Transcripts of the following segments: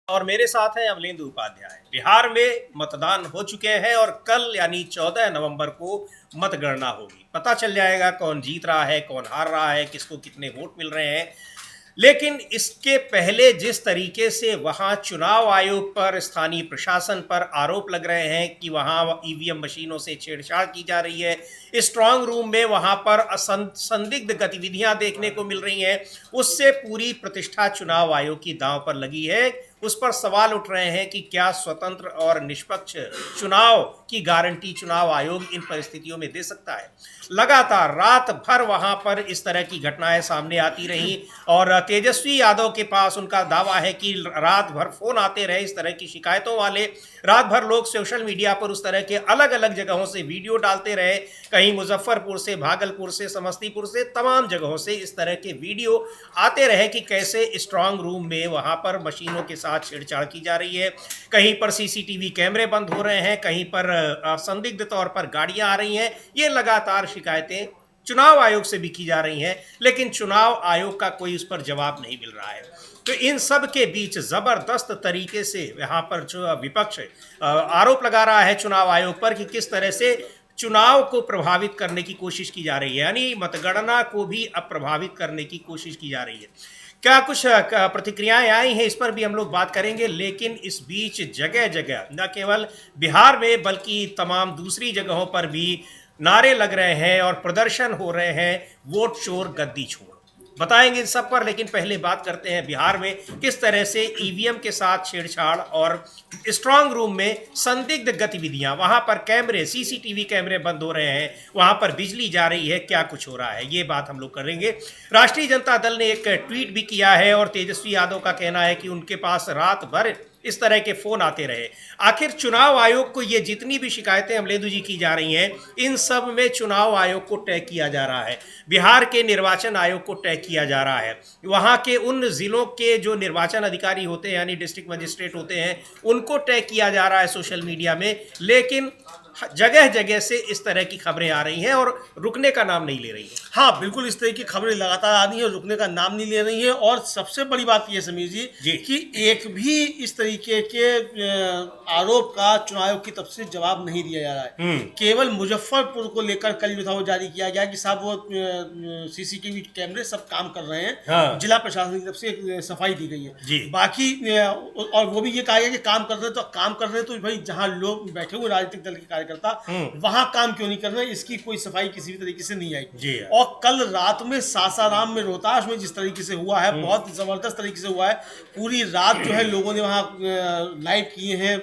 और मेरे साथ हैं अमलेंदु उपाध्याय। बिहार में मतदान हो चुके हैं और कल यानी 14 नवंबर को मतगणना होगी। पता चल जाएगा कौन जीत रहा है, कौन हार रहा है, किसको कितने वोट मिल रहे हैं। लेकिन इसके पहले जिस तरीके से वहां चुनाव आयोग पर, स्थानीय प्रशासन पर आरोप लग रहे हैं कि वहां ईवीएम मशीनों से छेड़छाड़ की जा रही है, स्ट्रांग रूम में वहां पर संदिग्ध गतिविधियां देखने को मिल रही हैं, उससे पूरी प्रतिष्ठा चुनाव आयोग की दांव पर लगी है। उस पर सवाल उठ रहे हैं कि क्या स्वतंत्र और निष्पक्ष चुनाव की गारंटी चुनाव आयोग इन परिस्थितियों में दे सकता है। लगातार रात भर वहां पर इस तरह की घटनाएं सामने आती रही और तेजस्वी यादव के पास उनका दावा है कि रात भर फोन आते रहे इस तरह की शिकायतों वाले। रात भर लोग सोशल मीडिया पर उस तरह के अलग अलग जगहों से वीडियो डालते रहे, कहीं मुजफ्फरपुर से, भागलपुर से, समस्तीपुर से, तमाम जगहों से इस तरह के वीडियो आते रहे कि कैसे स्ट्रांग रूम में वहां पर मशीनों के साथ छेड़छाड़ की जा रही है। कहीं पर सीसीटीवी कैमरे बंद हो रहे हैं, कहीं पर संदिग्ध तौर पर गाड़ियां आ रही हैं। ये लगातार शिकायतें चुनाव आयोग से भी की जा रही हैं, लेकिन चुनाव आयोग का कोई उस पर जवाब नहीं मिल रहा है। तो इन सब के बीच जबरदस्त तरीके से यहाँ पर जो विपक्ष आरोप लगा रहा है चुनाव आयोग पर कि किस तरह से चुनाव को प्रभावित करने की कोशिश की जा रही है, यानी मतगणना को भी अब प्रभावित करने की कोशिश की जा रही है। क्या कुछ प्रतिक्रियाएं आई हैं, इस पर भी हम लोग बात करेंगे। लेकिन इस बीच जगह जगह न केवल बिहार में बल्कि तमाम दूसरी जगहों पर भी नारे लग रहे हैं और प्रदर्शन हो रहे हैं, वोट चोर गद्दी छोड़। बताएंगे इन सब पर, लेकिन पहले बात करते हैं बिहार में किस तरह से ईवीएम के साथ छेड़छाड़ और स्ट्रांग रूम में संदिग्ध गतिविधियां, वहां पर कैमरे, सीसीटीवी कैमरे बंद हो रहे हैं, वहां पर बिजली जा रही है, क्या कुछ हो रहा है, ये बात हम लोग करेंगे। राष्ट्रीय जनता दल ने एक ट्वीट भी किया है और तेजस्वी यादव का कहना है कि उनके पास रात भर इस तरह के फोन आते रहे। आखिर चुनाव आयोग को ये जितनी भी शिकायतें अमलेंदु जी की जा रही हैं, इन सब में चुनाव आयोग को तय किया जा रहा है, बिहार के निर्वाचन आयोग को तय किया जा रहा है। वहां के उन जिलों के जो निर्वाचन अधिकारी होते हैं यानी डिस्ट्रिक्ट मजिस्ट्रेट होते हैं, उनको तय किया जा रहा है सोशल मीडिया में। लेकिन जगह जगह से इस तरह की खबरें आ रही हैं और रुकने का नाम नहीं ले रही है। हाँ, बिल्कुल इस तरह की खबरें लगातार आ रही हैं और रुकने का नाम नहीं ले रही हैं। और सबसे बड़ी बात यह समीर जी कि एक भी इस तरीके के आरोप का चुनाव आयोग की तरफ से जवाब नहीं दिया जा रहा है। केवल मुजफ्फरपुर को लेकर कल जो था वो जारी किया गया कि साहब वो सीसीटीवी कैमरे सब काम कर रहे हैं। हाँ। जिला प्रशासन की तरफ से सफाई दी गई है। बाकी और वो भी ये कहा गया कि काम कर रहे हैं तो भाई जहाँ लोग बैठे हुए राजनीतिक दल के कार्यकर्ता वहां काम क्यों नहीं कर रहे, इसकी कोई सफाई किसी भी तरीके से नहीं आई। और कल रात में सासाराम में, रोहतास में जिस तरीके से हुआ है, बहुत जबरदस्त तरीके से हुआ है। पूरी रात जो है लोगों ने वहां लाइव किए हैं,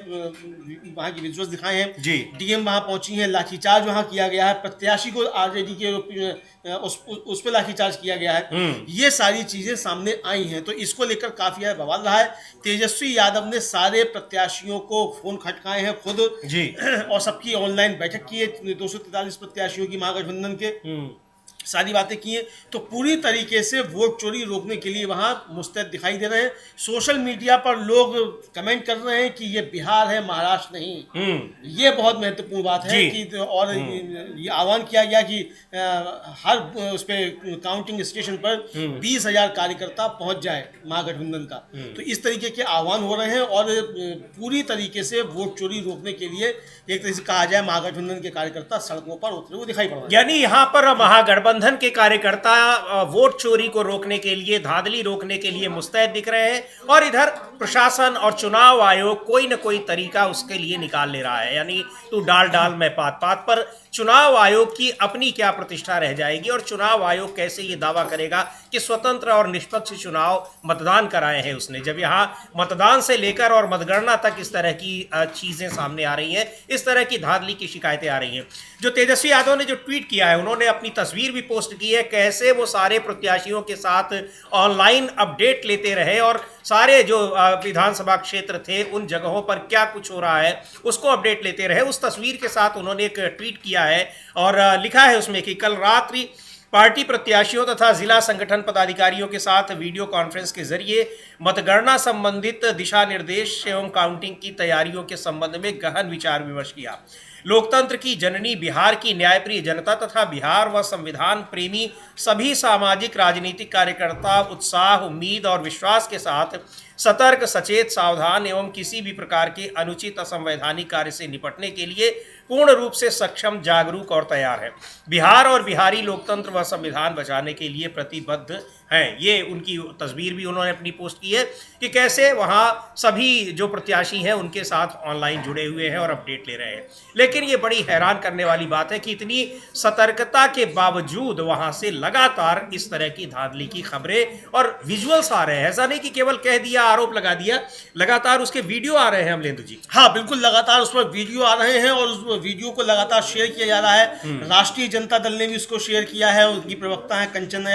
वहां की विजुअल्स दिखाए हैं। डीएम वहां पहुंची हैं, लाठीचार्ज वहां किया गया है, प्रत्याशी को आरजेडी के उस पर लाठीचार्ज किया गया है। ये सारी चीजें सामने आई हैं, तो इसको लेकर काफी ज्यादा बवाल रहा है। तेजस्वी यादव ने सारे प्रत्याशियों को फोन खटकाए हैं खुद और सबकी ऑनलाइन बैठक की है। 243 प्रत्याशियों की महागठबंधन के सारी बातें की हैं। तो पूरी तरीके से वोट चोरी रोकने के लिए वहां मुस्तैद दिखाई दे रहे हैं। सोशल मीडिया पर लोग कमेंट कर रहे हैं कि ये बिहार है, महाराष्ट्र नहीं। ये बहुत महत्वपूर्ण बात है कि और ये आह्वान किया गया कि हर उस पर काउंटिंग स्टेशन पर 20,000 कार्यकर्ता पहुंच जाए महागठबंधन का। तो इस तरीके के आह्वान हो रहे हैं और पूरी तरीके से वोट चोरी रोकने के लिए एक तरह से कहा जाए महागठबंधन के कार्यकर्ता सड़कों पर उतरे हुए दिखाई पड़ रहे हैं। यानी यहाँ पर महागठबंधन के कार्यकर्ता वोट चोरी को रोकने के लिए, धांधली रोकने के लिए मुस्तैद दिख रहे हैं और इधर प्रशासन और चुनाव आयोग कोई न कोई तरीका उसके लिए निकाल ले रहा है। यानी तू डाल डाल मैं पात पात पर चुनाव आयोग की अपनी क्या प्रतिष्ठा रह जाएगी और चुनाव आयोग कैसे ये दावा करेगा कि स्वतंत्र और निष्पक्ष चुनाव मतदान कराए हैं उसने, जब यहाँ मतदान से लेकर और मतगणना तक इस तरह की चीजें सामने आ रही हैं, इस तरह की धांधली की शिकायतें आ रही हैं। जो तेजस्वी यादव ने जो ट्वीट किया है, उन्होंने अपनी तस्वीर भी पोस्ट की है, कैसे वो सारे प्रत्याशियों के साथ ऑनलाइन अपडेट लेते रहे और सारे जो विधानसभा क्षेत्र थे उन जगहों पर क्या कुछ हो रहा है उसको अपडेट लेते रहे। उस तस्वीर के साथ उन्होंने एक ट्वीट किया है और लिखा है उसमें कि कल रात्रि पार्टी प्रत्याशियों तथा जिला संगठन पदाधिकारियों के साथ वीडियो कॉन्फ्रेंस के जरिए मतगणना संबंधित दिशा निर्देश एवं काउंटिंग की तैयारियों के संबंध में गहन विचार विमर्श किया। लोकतंत्र की जननी बिहार की न्यायप्रिय जनता तथा बिहार व संविधान प्रेमी सभी सामाजिक राजनीतिक कार्यकर्ता उत्साह, उम्मीद और विश्वास के साथ सतर्क, सचेत, सावधान एवं किसी भी प्रकार के अनुचित असंवैधानिक कार्य से निपटने के लिए पूर्ण रूप से सक्षम, जागरूक और तैयार है। बिहार और बिहारी लोकतंत्र व संविधान बचाने के लिए प्रतिबद्ध हैं। ये उनकी तस्वीर भी उन्होंने अपनी पोस्ट की है कि कैसे वहाँ सभी जो प्रत्याशी हैं उनके साथ ऑनलाइन जुड़े हुए हैं और अपडेट ले रहे हैं। लेकिन ये बड़ी हैरान करने वाली बात है कि इतनी सतर्कता के बावजूद वहाँ से लगातार इस तरह की धांधली की खबरें और विजुअल्स आ रहे हैं। ऐसा नहीं कि केवल कह दिया, आरोप लगा दिया, लगातार उसके वीडियो आ रहे हैं अमलेंदु जी। हाँ बिल्कुल, लगातार उस पर वीडियो आ रहे हैं और उस वीडियो को लगातार शेयर किया जा रहा है। राष्ट्रीय जनता दल ने भी उसको शेयर किया है, उनकी प्रवक्ता है कंचना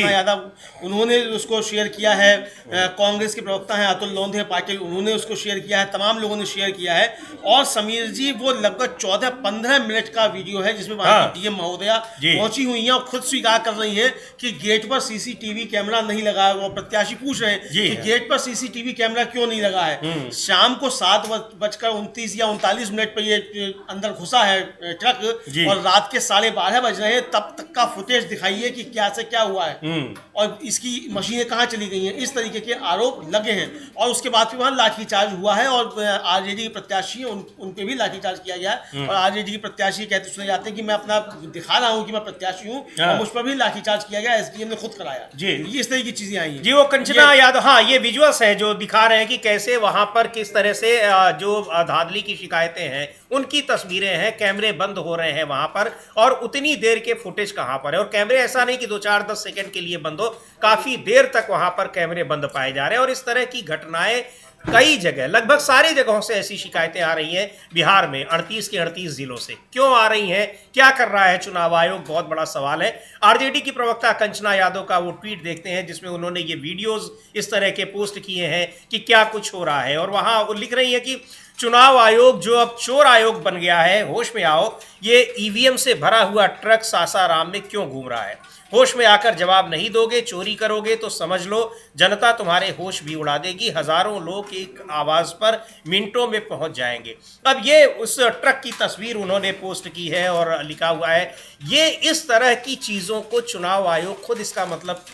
यादव, उन्होंने उसको शेयर किया है। कांग्रेस के प्रवक्ता हैं अतुल लोंढे पाटिल, उन्होंने उसको शेयर किया है। तमाम लोगों ने शेयर किया है। और समीर जी, वो लगभग 14-15 मिनट का वीडियो है जिसमें वहां की डीएम महोदया पहुंची हुई हैं और खुद स्वीकार कर रही हैं कि गेट पर सीसीटीवी कैमरा नहीं लगा है। वो प्रत्याशी पूछ रहे हैं कि गेट पर सीसीटीवी कैमरा क्यों नहीं लगा है। शाम को 7:29 या 39 मिनट पर ये अंदर घुसा है ट्रक और रात के 12:30 बज रहे हैं, तब तक का फुटेज दिखाइए कि क्या से क्या हुआ है और इसकी मशीनें कहाँ चली गई हैं। इस तरीके के आरोप लगे हैं और उसके बाद फिर वहाँ लाठीचार्ज हुआ है और आरजेडी के प्रत्याशी हैं उन पे भी लाठीचार्ज किया गया है। और आरजेडी के प्रत्याशी कहते सुने जाते हैं कि मैं अपना दिखा रहा हूँ कि मैं प्रत्याशी हूँ और मुझ पर भी लाठीचार्ज किया गया। एसडीएम ने खुद कराया जी। ये इस तरह की चीजें आई हैं जी। वो कंचना यादव, हाँ, ये विजुअल्स है जो दिखा रहे हैं कि कैसे वहां पर किस तरह से जो धांधली की शिकायतें हैं उनकी तस्वीरें हैं। कैमरे बंद हो रहे हैं वहां पर और उतनी देर के फुटेज कहां पर है। और कैमरे ऐसा नहीं कि 2-4-10 सेकंड के लिए बंद हो, काफी देर तक वहां पर कैमरे बंद पाए जा रहे हैं। और इस तरह की घटनाएं कई जगह, लगभग सारी जगहों से ऐसी शिकायतें आ रही हैं बिहार में। 38 के 38 जिलों से क्यों आ रही हैं, क्या कर रहा है चुनाव आयोग, बहुत बड़ा सवाल है। आरजेडी की प्रवक्ता कंचना यादव का वो ट्वीट देखते हैं जिसमें उन्होंने ये वीडियोस इस तरह के पोस्ट किए हैं कि क्या कुछ हो रहा है। और वहां वो लिख रही है कि चुनाव आयोग जो अब चोर आयोग बन गया है, होश में आओ। ये ईवीएम से भरा हुआ ट्रक सासाराम में क्यों घूम रहा है? होश में आकर जवाब नहीं दोगे, चोरी करोगे तो समझ लो जनता तुम्हारे होश भी उड़ा देगी। हजारों लोग एक आवाज पर मिनटों में पहुंच जाएंगे। अब ये उस ट्रक की तस्वीर उन्होंने पोस्ट की है और लिखा हुआ है ये इस तरह की चीजों को चुनाव आयोग खुद, इसका मतलब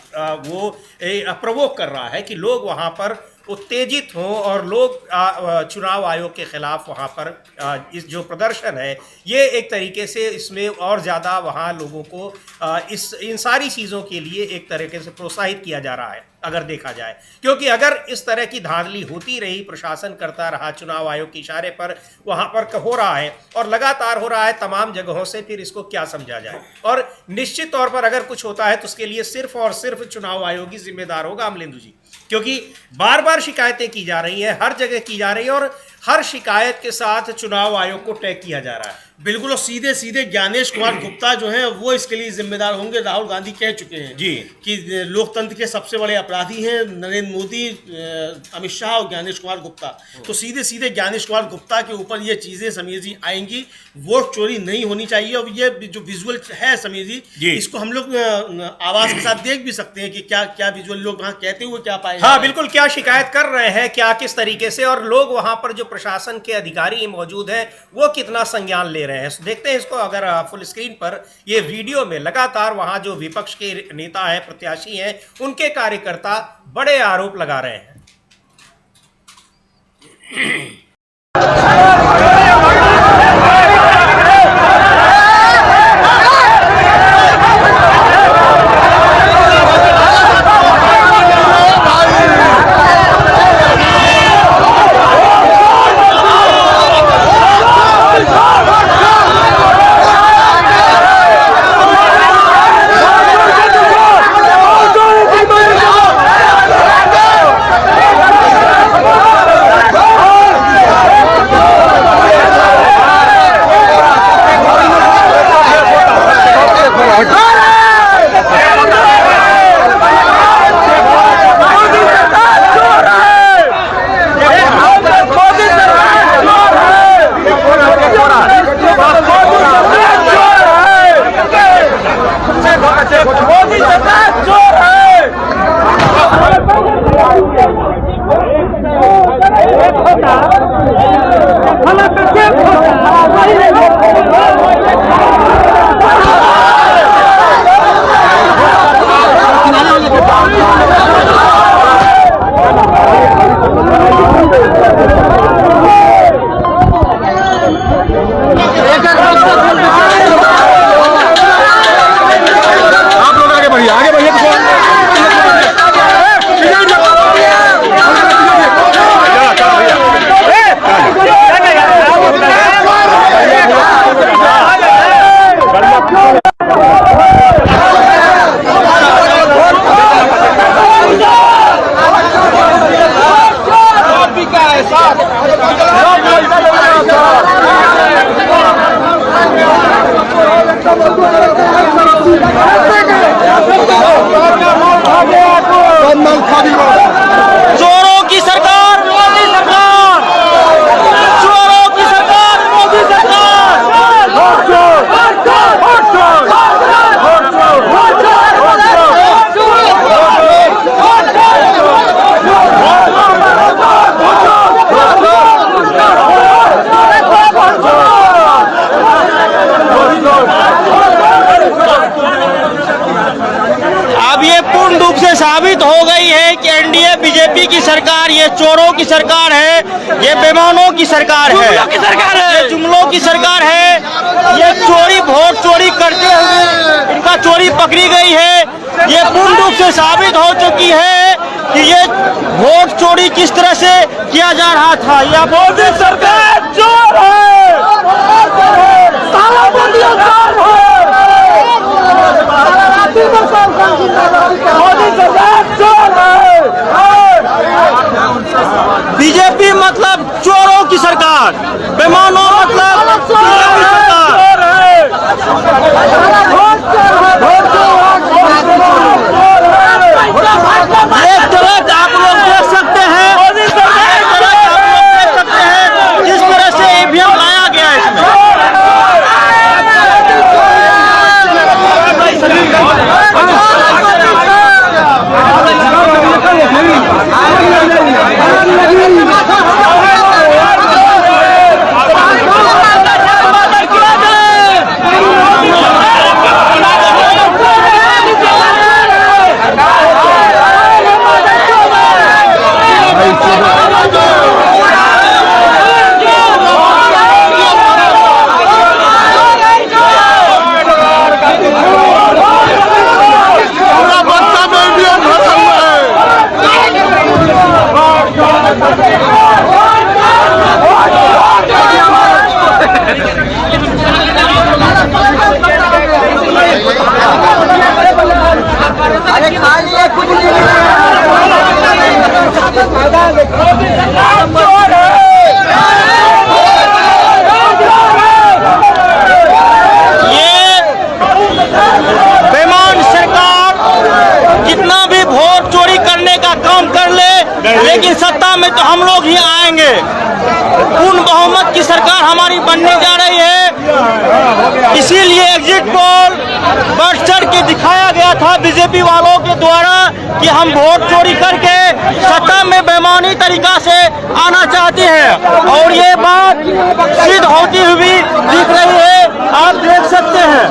वो प्रवोक कर रहा है कि लोग वहां पर उत्तेजित हों और लोग चुनाव आयोग के खिलाफ वहाँ पर इस जो प्रदर्शन है ये एक तरीके से इसमें और ज़्यादा वहाँ लोगों को इन सारी चीज़ों के लिए एक तरीके से प्रोत्साहित किया जा रहा है अगर देखा जाए। क्योंकि अगर इस तरह की धांधली होती रही, प्रशासन करता रहा, चुनाव आयोग के इशारे पर वहाँ पर हो रहा है और लगातार हो रहा है तमाम जगहों से, फिर इसको क्या समझा जाए। और निश्चित तौर पर अगर कुछ होता है तो उसके लिए सिर्फ और सिर्फ चुनाव आयोग ही जिम्मेदार होगा अमलेंदु जी, क्योंकि बार बार शिकायतें की जा रही हैं, हर जगह की जा रही है और हर शिकायत के साथ चुनाव आयोग को टैग किया जा रहा है। बिल्कुल, और सीधे सीधे ज्ञानेश कुमार गुप्ता जो हैं वो इसके लिए जिम्मेदार होंगे। राहुल गांधी कह चुके हैं जी कि लोकतंत्र के सबसे बड़े अपराधी हैं नरेंद्र मोदी, अमित शाह और ज्ञानेश कुमार गुप्ता। तो सीधे सीधे ज्ञानेश कुमार गुप्ता के ऊपर ये चीजें समीर जी आएंगी। वोट चोरी नहीं होनी चाहिए। और ये जो विजुअल है समीर जी, इसको हम लोग आवाज के साथ देख भी सकते हैं कि क्या क्या विजुअल लोग वहाँ कहते हुए क्या पाए। हाँ बिल्कुल, क्या शिकायत कर रहे हैं, क्या किस तरीके से, और लोग वहां पर जो प्रशासन के अधिकारी मौजूद हैं वो कितना संज्ञान ले रहे हैं। देखते हैं इसको अगर फुल स्क्रीन पर। ये वीडियो में लगातार वहां जो विपक्ष के नेता हैं, प्रत्याशी हैं, उनके कार्यकर्ता बड़े आरोप लगा रहे हैं। सरकार ये चोरों की सरकार है, ये बेईमानों की सरकार है, ये जुमलों की सरकार है। ये चोरी, वोट चोरी करते हुए इनका चोरी पकड़ी गई है। ये पूर्ण रूप से साबित हो चुकी है कि ये वोट चोरी किस तरह से किया जा रहा था। यह मोदी सरकार चोर है, मोदी सरकार चोर है। बीजेपी मतलब चोरों की सरकार, बेईमानों मतलब चोरों की सरकार है। एक तरफ आप लोग देख सकते हैं, जिस तरह से ईवीएम लाया गया है इसमें। लेकिन सत्ता में तो हम लोग ही आएंगे। पूर्ण बहुमत की सरकार हमारी बनने जा रही है। इसीलिए एग्जिट पोल बढ़ चढ़ के दिखाया गया था बीजेपी वालों के द्वारा कि हम वोट चोरी करके सत्ता में बेईमानी तरीका से आना चाहते हैं, और ये बात सिद्ध होती हुई दिख रही है। आप देख सकते हैं।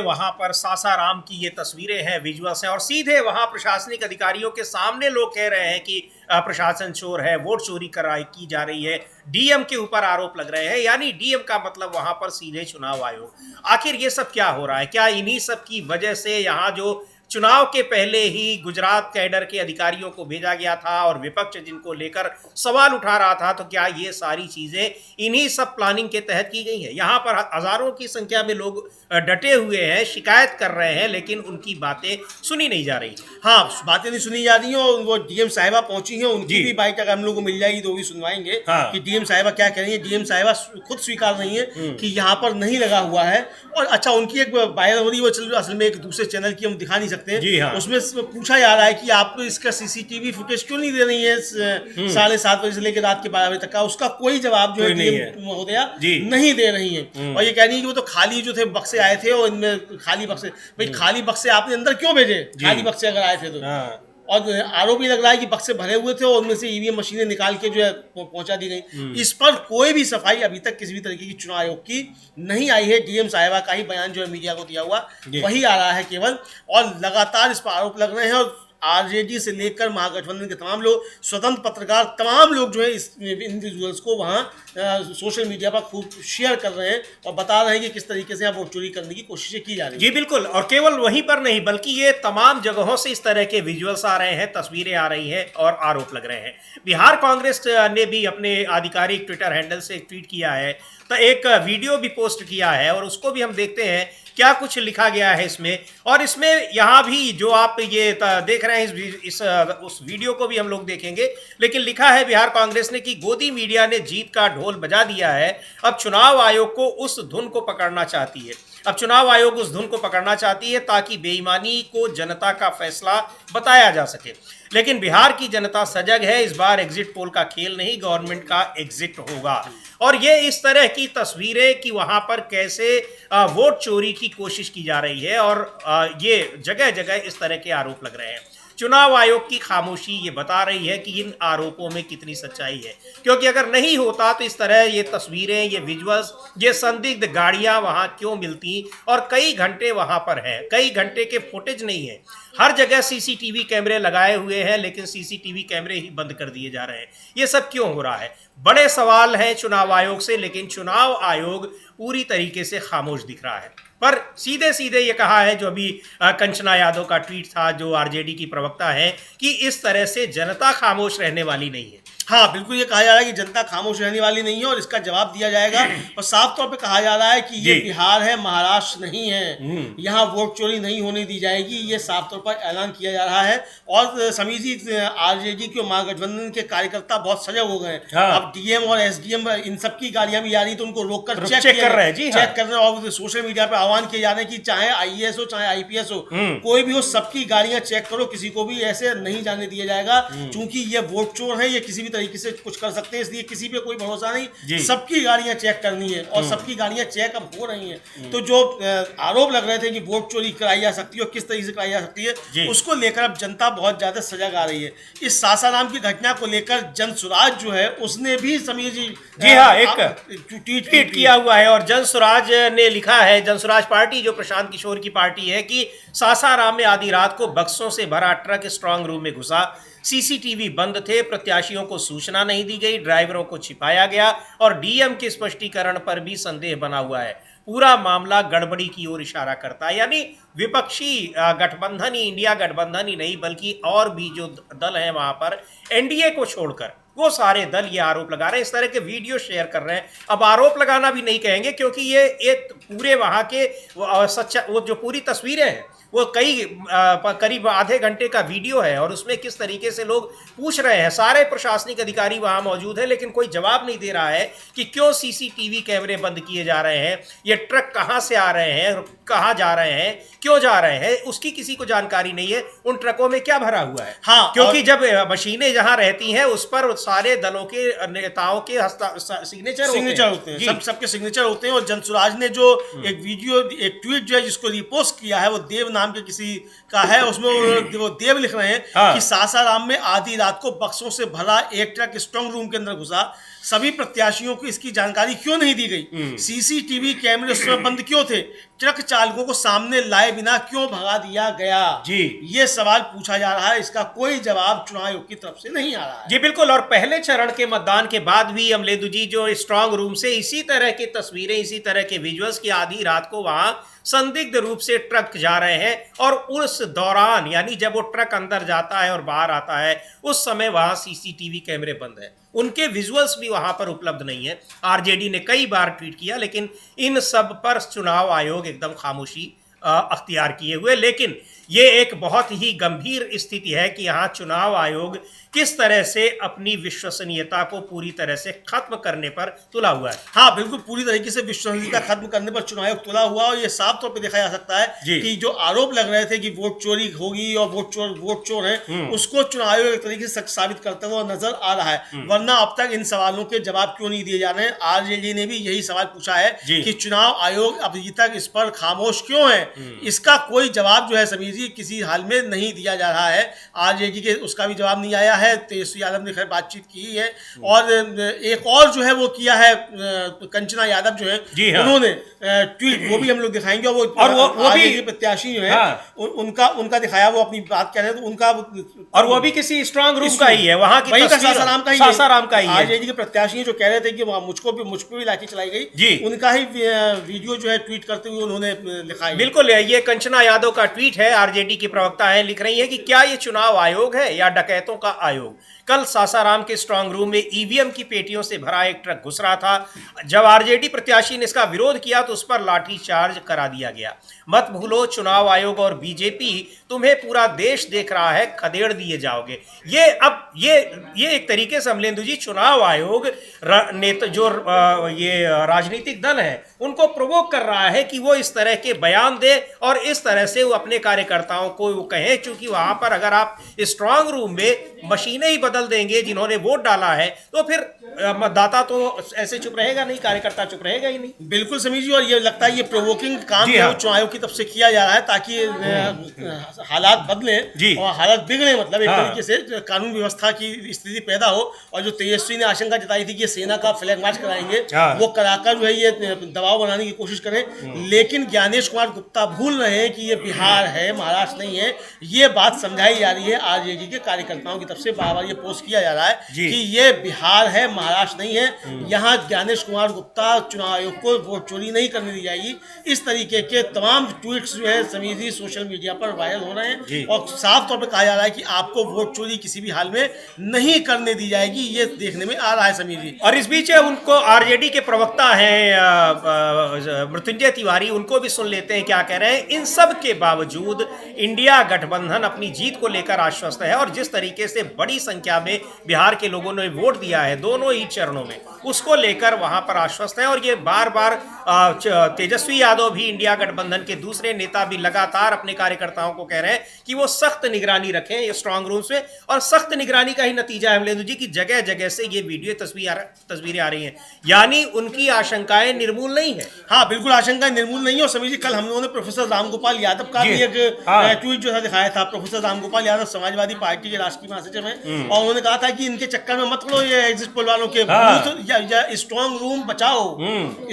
वहां पर सासाराम की ये तस्वीरें हैं, विजुअल्स हैं, और सीधे वहां प्रशासनिक अधिकारियों के सामने लोग कह रहे हैं कि प्रशासन चोर है, वोट चोरी की जा रही है, डीएम के ऊपर आरोप लग रहे हैं। यानी डीएम का मतलब वहां पर सीधे चुनाव आयोग। आखिर ये सब क्या हो रहा है? क्या इन्हीं सब की वजह से यहाँ जो चुनाव के पहले ही गुजरात कैडर के अधिकारियों को भेजा गया था और विपक्ष जिनको लेकर सवाल उठा रहा था, तो क्या ये सारी चीजें इन्हीं सब प्लानिंग के तहत की गई हैं? यहाँ पर हजारों की संख्या में लोग डटे हुए हैं, शिकायत कर रहे हैं, लेकिन उनकी बातें सुनी नहीं जा रही। हाँ, बातें नहीं सुनी जा रही हैं। और वो डीएम साहिबा पहुंची हैं, उनकी भी बाइट अगर हम लोग को मिल जाएगी तो भी सुनवाएंगे। हाँ। कि डीएम साहिबा क्या कह रही है। डीएम साहिबा खुद स्वीकार रही है कि यहाँ पर नहीं लगा हुआ है। और अच्छा, उनकी एक वायरल हो रही है, वो असल में एक दूसरे चैनल की हम दिखा नहीं सकते हैं। हाँ। उसमें पूछा जा रहा है कि आप इसका सीसीटीवी फुटेज क्यों नहीं दे रही है 7:30 बजे से लेकर रात के 12 बजे तक का। उसका कोई जवाब जो है महोदया नहीं दे रही है। और ये कह रही है कि वो तो खाली जो थे बक्से आए थे, और इनमें खाली बक्से, भाई खाली बक्से आपने अंदर क्यों भेजे? खाली बक्से अगर आए थे तो। और आरोप ये लग रहा है कि बक्से भरे हुए थे और उनमें से ईवीएम मशीनें निकाल के जो है पहुंचा दी गई। इस पर कोई भी सफाई अभी तक किसी भी तरीके की चुनाव आयोग की नहीं आई है। डीएम साहिबा का ही बयान जो है मीडिया को दिया हुआ वही आ रहा है केवल, और लगातार इस पर आरोप लग रहे हैं। और आरजेडी से लेकर महागठबंधन के तमाम लोग, स्वतंत्र पत्रकार, तमाम लोग जो है इस इंडिविजुअल्स को वहाँ सोशल मीडिया पर खूब शेयर कर रहे हैं और बता रहे हैं कि किस तरीके से यहाँ वोट चोरी करने की कोशिशें की जा रही हैं। जी बिल्कुल, और केवल वहीं पर नहीं बल्कि ये तमाम जगहों से इस तरह के विजुअल्स आ रहे हैं, तस्वीरें आ रही हैं और आरोप लग रहे हैं। बिहार कांग्रेस ने भी अपने आधिकारिक ट्विटर हैंडल से एक ट्वीट किया है, तो एक वीडियो भी पोस्ट किया है, और उसको भी हम देखते हैं क्या कुछ लिखा गया है इसमें। और इसमें यहाँ भी जो आप ये देख रहे हैं उस वीडियो को भी हम लोग देखेंगे, लेकिन लिखा है बिहार कांग्रेस ने कि गोदी मीडिया ने जीत का ढोल बजा दिया है, अब चुनाव आयोग को उस धुन को पकड़ना चाहती है। अब चुनाव आयोग उस धुन को पकड़ना चाहती है ताकि बेईमानी को जनता का फैसला बताया जा सके। लेकिन बिहार की जनता सजग है, इस बार एग्जिट पोल का खेल नहीं, गवर्नमेंट का एग्जिट होगा। और ये इस तरह की तस्वीरें कि वहां पर कैसे वोट चोरी की कोशिश की जा रही है, और ये जगह जगह इस तरह के आरोप लग रहे हैं। चुनाव आयोग की खामोशी ये बता रही है कि इन आरोपों में कितनी सच्चाई है, क्योंकि अगर नहीं होता तो इस तरह ये तस्वीरें, ये विजुअल्स, ये संदिग्ध गाड़ियां वहां क्यों मिलती और कई घंटे वहां पर है, कई घंटे के फुटेज नहीं है। हर जगह सीसीटीवी कैमरे लगाए हुए हैं, लेकिन सीसीटीवी कैमरे ही बंद कर दिए जा रहे हैं। ये सब क्यों हो रहा है? बड़े सवाल हैं चुनाव आयोग से, लेकिन चुनाव आयोग पूरी तरीके से खामोश दिख रहा है। पर सीधे सीधे ये कहा है, जो अभी कंचना यादव का ट्वीट था, जो आरजेडी की प्रवक्ता है, कि इस तरह से जनता खामोश रहने वाली नहीं है। हाँ, बिल्कुल ये कहा जा रहा है कि जनता खामोश रहने वाली नहीं है और इसका जवाब दिया जाएगा। और साफ तौर पे कहा जा रहा है कि ये बिहार है, महाराष्ट्र नहीं है, यहाँ वोट चोरी नहीं होने दी जाएगी, ये साफ तौर पर ऐलान किया जा रहा है। और समीर जी, आरजेडी के महागठबंधन के कार्यकर्ता बहुत सजग हो गए। हाँ। अब डीएम और एसडीएम इन सब की गाड़ियां भी आ रही, तो उनको रोककर चेक कर रहे हैं, चेक कर रहे हैं। और सोशल मीडिया पे आह्वान किए जा रहे हैं कि चाहे आईएएस हो, चाहे आईपीएस हो, कोई भी हो, सबकी गाड़ियां चेक करो, किसी को भी ऐसे नहीं जाने दिया जाएगा, क्योंकि ये वोट चोर है, ये किसी भी तरीके से कुछ कर सकते हैं, इसलिए किसी पे कोई भरोसा नहीं। सबकी गाड़ियां चेक करनी है और सबकी गाड़ियां चेक अब हो रही हैं। तो जो आरोप लग रहे थे कि वोट चोरी कराई जा सकती है और किस तरीके से कराई जा सकती है, उसको लेकर अब जनता बहुत ज्यादा सजग आ रही है। इस सासाराम की घटना को लेकर जनसुराज जो है, उसने भी समीर जी हाँ, एक ट्वीट किया हुआ है और जनसुराज ने लिखा है, जनसुराज पार्टी जो प्रशांत किशोर की पार्टी है, कि सासाराम में आधी रात को बक्सों से भरा ट्रक स्ट्रांग रूम में घुसा, सीसीटीवी बंद थे, प्रत्याशियों को सूचना नहीं दी गई, ड्राइवरों को छिपाया गया और डीएम के स्पष्टीकरण पर भी संदेह बना हुआ है। पूरा मामला गड़बड़ी की ओर इशारा करता है। यानी विपक्षी गठबंधन ही, इंडिया गठबंधन ही नहीं बल्कि और भी जो दल हैं वहां पर, एनडीए को छोड़कर वो सारे दल ये आरोप लगा रहे हैं, इस तरह के वीडियो शेयर कर रहे हैं। अब आरोप लगाना भी नहीं कहेंगे, क्योंकि ये एक पूरे वहां के सच्चा वो जो पूरी तस्वीरें हैं, वो करीब आधे घंटे का वीडियो है और उसमें किस तरीके से लोग पूछ रहे हैं। सारे प्रशासनिक अधिकारी वहां मौजूद हैं, लेकिन कोई जवाब नहीं दे रहा है कि क्यों सीसीटीवी कैमरे बंद किए जा रहे हैं, ये ट्रक कहां से आ रहे हैं, कहां जा रहे हैं, क्यों जा रहे हैं, उसकी किसी को जानकारी नहीं है। उन ट्रकों में क्या भरा हुआ है? हाँ, क्योंकि जब मशीनें जहां रहती हैं उस पर सारे दलों के नेताओं के सिग्नेचर होते हैं, सबके सिग्नेचर होते हैं। और जनसुराज ने जो एक वीडियो, एक ट्वीट जो है जिसको रिपोस्ट किया है, वो देव नाम के किसी का है, उसमें वो देव लिख रहे हैं कि सासाराम में आधी रात को बक्सों से भरा एक ट्रक स्ट्रांग रूम के अंदर घुसा, सभी प्रत्याशियों को इसकी जानकारी क्यों नहीं दी गई, सीसीटीवी कैमरे उस समय बंद क्यों थे, ट्रक चालकों को सामने लाए बिना क्यों भगा दिया गया, ये सवाल पूछा जा रहा है। इसका कोई जवाब चुनाव आयोग की तरफ से नहीं आ रहा है। जी बिल्कुल। और पहले चरण के मतदान के बाद भी अमलेदु जी, जो स्ट्रांग रूम से इसी तरह की तस्वीरें, इसी तरह के विजुअल्स की आधी रात को वहां संदिग्ध रूप से ट्रक जा रहे हैं और उस दौरान, यानी जब वो ट्रक अंदर जाता है और बाहर आता है, उस समय वहां सीसीटीवी कैमरे बंद है, उनके विजुअल्स भी वहां पर उपलब्ध नहीं है। आरजेडी ने कई बार ट्वीट किया, लेकिन इन सब पर चुनाव आयोग एकदम खामोशी अख्तियार किए हुए। लेकिन ये एक बहुत ही गंभीर स्थिति है कि यहाँ चुनाव आयोग किस तरह से अपनी विश्वसनीयता को पूरी तरह से खत्म करने पर तुला हुआ है। हाँ बिल्कुल, पूरी तरीके से विश्वसनीयता खत्म करने पर चुनाव आयोग तुला हुआ। और ये साफ तौर पे देखा जा सकता है कि जो आरोप लग रहे थे कि वोट चोरी होगी और वोट चोर है, उसको चुनाव आयोग एक तरीके से साबित करता हुआ नजर आ रहा है। वरना अब तक इन सवालों के जवाब क्यों नहीं दिए जा रहे हैं? आरजेडी ने भी यही सवाल पूछा है कि चुनाव आयोग अभी तक इस पर खामोश क्यों है। इसका कोई जवाब जो है समीर जी किसी हाल में नहीं दिया जा रहा है। आरजेडी के उसका भी जवाब नहीं आया है। तेजस्वी यादव ने खैर बातचीत की है और एक और जो है वो किया है कंचना यादव जो है, उन्होंने ट्वीट, वो भी हम लोग दिखाएंगे। और वो भी प्रत्याशी जो है उनका दिखाया, वो अपनी बात कह रहे हैं तो उनका, और वो भी किसी स्ट्रांग रूम का ही है, वहां की सासाराम का ही है। आरजेडी के प्रत्याशी जो कह रहे थे कि मुझ पर भी लाठी चलाई गई, उनका ही वीडियो जो है ट्वीट करते हुए उन्होंने लिखा है। बिल्कुल, ये कंचना यादव का ट्वीट है। आरजेडी की प्रवक्ता है, लिख रही है कि क्या ये चुनाव आयोग है या डकैतों का आयोग? कल सासाराम के स्ट्रांग रूम में ईवीएम की पेटियों से भरा एक ट्रक घुस रहा था। जब आरजेडी प्रत्याशी ने इसका विरोध किया तो उस पर लाठीचार्ज करा दिया गया। मत भूलो, चुनाव आयोग और बीजेपी तुम्हें पूरा देश देख रहा है, खदेड़ दिए जाओगे। ये एक तरीके से अमलेंदु जी, चुनाव आयोग ये राजनीतिक दल है उनको प्रोवोक कर रहा है कि वो इस तरह के बयान दे और इस तरह से वो अपने कार्यकर्ताओं को वो कहें, क्योंकि वहां पर अगर आप स्ट्रांग रूम में मशीनें ही बदल देंगे जिन्होंने वोट डाला है, तो फिर मतदाता तो ऐसे चुप रहेगा नहीं, कार्यकर्ता चुप रहेगा ही नहीं। बिल्कुल समीर जी, और ये लगता है ये प्रोवोकिंग काम है चुनाव आयोग की की तरफ से किया जा रहा है ताकि हालात बदले और हालात बिगड़े, मतलब एक तरीके से कानून व्यवस्था की स्थिति पैदा हो। और जो तेजस्वी ने आशंका जताई थी कि सेना का फ्लैग मार्च कराएंगे, वो कराकर जो है ये दबाव बनाने की कोशिश करें। लेकिन ज्ञानेश कुमार गुप्ता भूल रहे हैं कि ये बिहार है, महाराष्ट्र नहीं है। ये बात समझाई जा रही है आरजेडी के कार्यकर्ताओं की तरफ से, बार बार ये पोस्ट किया जा रहा है कि ये बिहार है, महाराष्ट्र नहीं है। यहाँ ज्ञानेश कुमार गुप्ता चुनाव आयोग को वोट चोरी नहीं करने दी जाएगी। इस तरीके के तमाम ट्वीट्स जो है समीर जी सोशल मीडिया पर वायरल हो रहे हैं और साफ तौर पर कहा जा रहा है कि आपको वोट चोरी किसी भी हाल में नहीं करने दी जाएगी। ये देखने में आ रहा है समीर जी। और इस बीच उनको आरजेडी के प्रवक्ता हैं मृत्युंजय तिवारी, उनको भी सुन लेते हैं क्या कह रहे हैं। इन सब के बावजूद इंडिया गठबंधन अपनी जीत को लेकर आश्वस्त है और जिस तरीके से बड़ी संख्या में बिहार के लोगों ने वोट दिया है दोनों ही चरणों में, उसको लेकर वहां पर आश्वस्त है। और ये बार बार तेजस्वी यादव भी, इंडिया गठबंधन के दूसरे नेता भी लगातार अपने कार्यकर्ताओं को कह रहे हैं कि वो सख्त निगरानी रखें ये स्ट्रांग रूम्स में। और सख्त निगरानी का ही नतीजा है अमलेंदु जी की जगह जगह से ये वीडियो तस्वीरें आ रही हैं, यानी उनकी आशंकाएं निर्मूल नहीं है। हाँ बिल्कुल, आशंकाएं निर्मूल नहीं है। और समीर जी कल हम लोगों ने प्रोफेसर रामगोपाल यादव का भी एक ट्वीट जो था दिखाया था। प्रोफेसर रामगोपाल यादव समाजवादी पार्टी के राष्ट्रीय महासचिव हैं और उन्होंने कहा था कि इनके चक्कर में मत पड़ो, ये एग्जिट पोल वालों के या स्ट्रांग रूम बचाओ,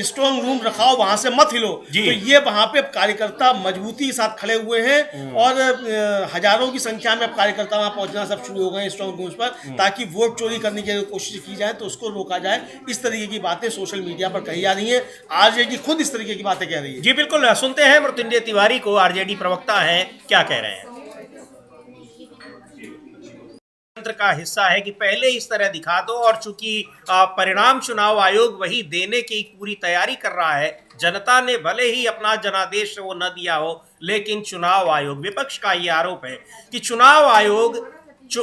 स्ट्रांग रूम रखाओ, वहां से मत हिलो। तो ये वहां पे कार्यकर्ता मजबूती के साथ खड़े हुए हैं और हजारों की संख्या में अब कार्यकर्ता वहां पहुंचना सब शुरू हो गए स्ट्रांग रूम्स पर, ताकि वोट चोरी करने की कोशिश की जाए तो उसको रोका जाए। इस तरीके की बातें सोशल मीडिया पर कही जा रही है। आरजेडी खुद इस तरीके की बातें कह रही है। जी बिल्कुल, सुनते हैं मृत्युंजय तिवारी को, आरजेडी प्रवक्ता हैं, क्या कह रहे हैं। का हिस्सा है कि पहले इस तरह दिखा दो, और चूंकि परिणाम चुनाव आयोग वही देने की पूरी तैयारी कर रहा है। जनता ने भले ही अपना जनादेश वो न दिया हो, लेकिन चुनाव आयोग, विपक्ष का ये आरोप है कि चुनाव आयोग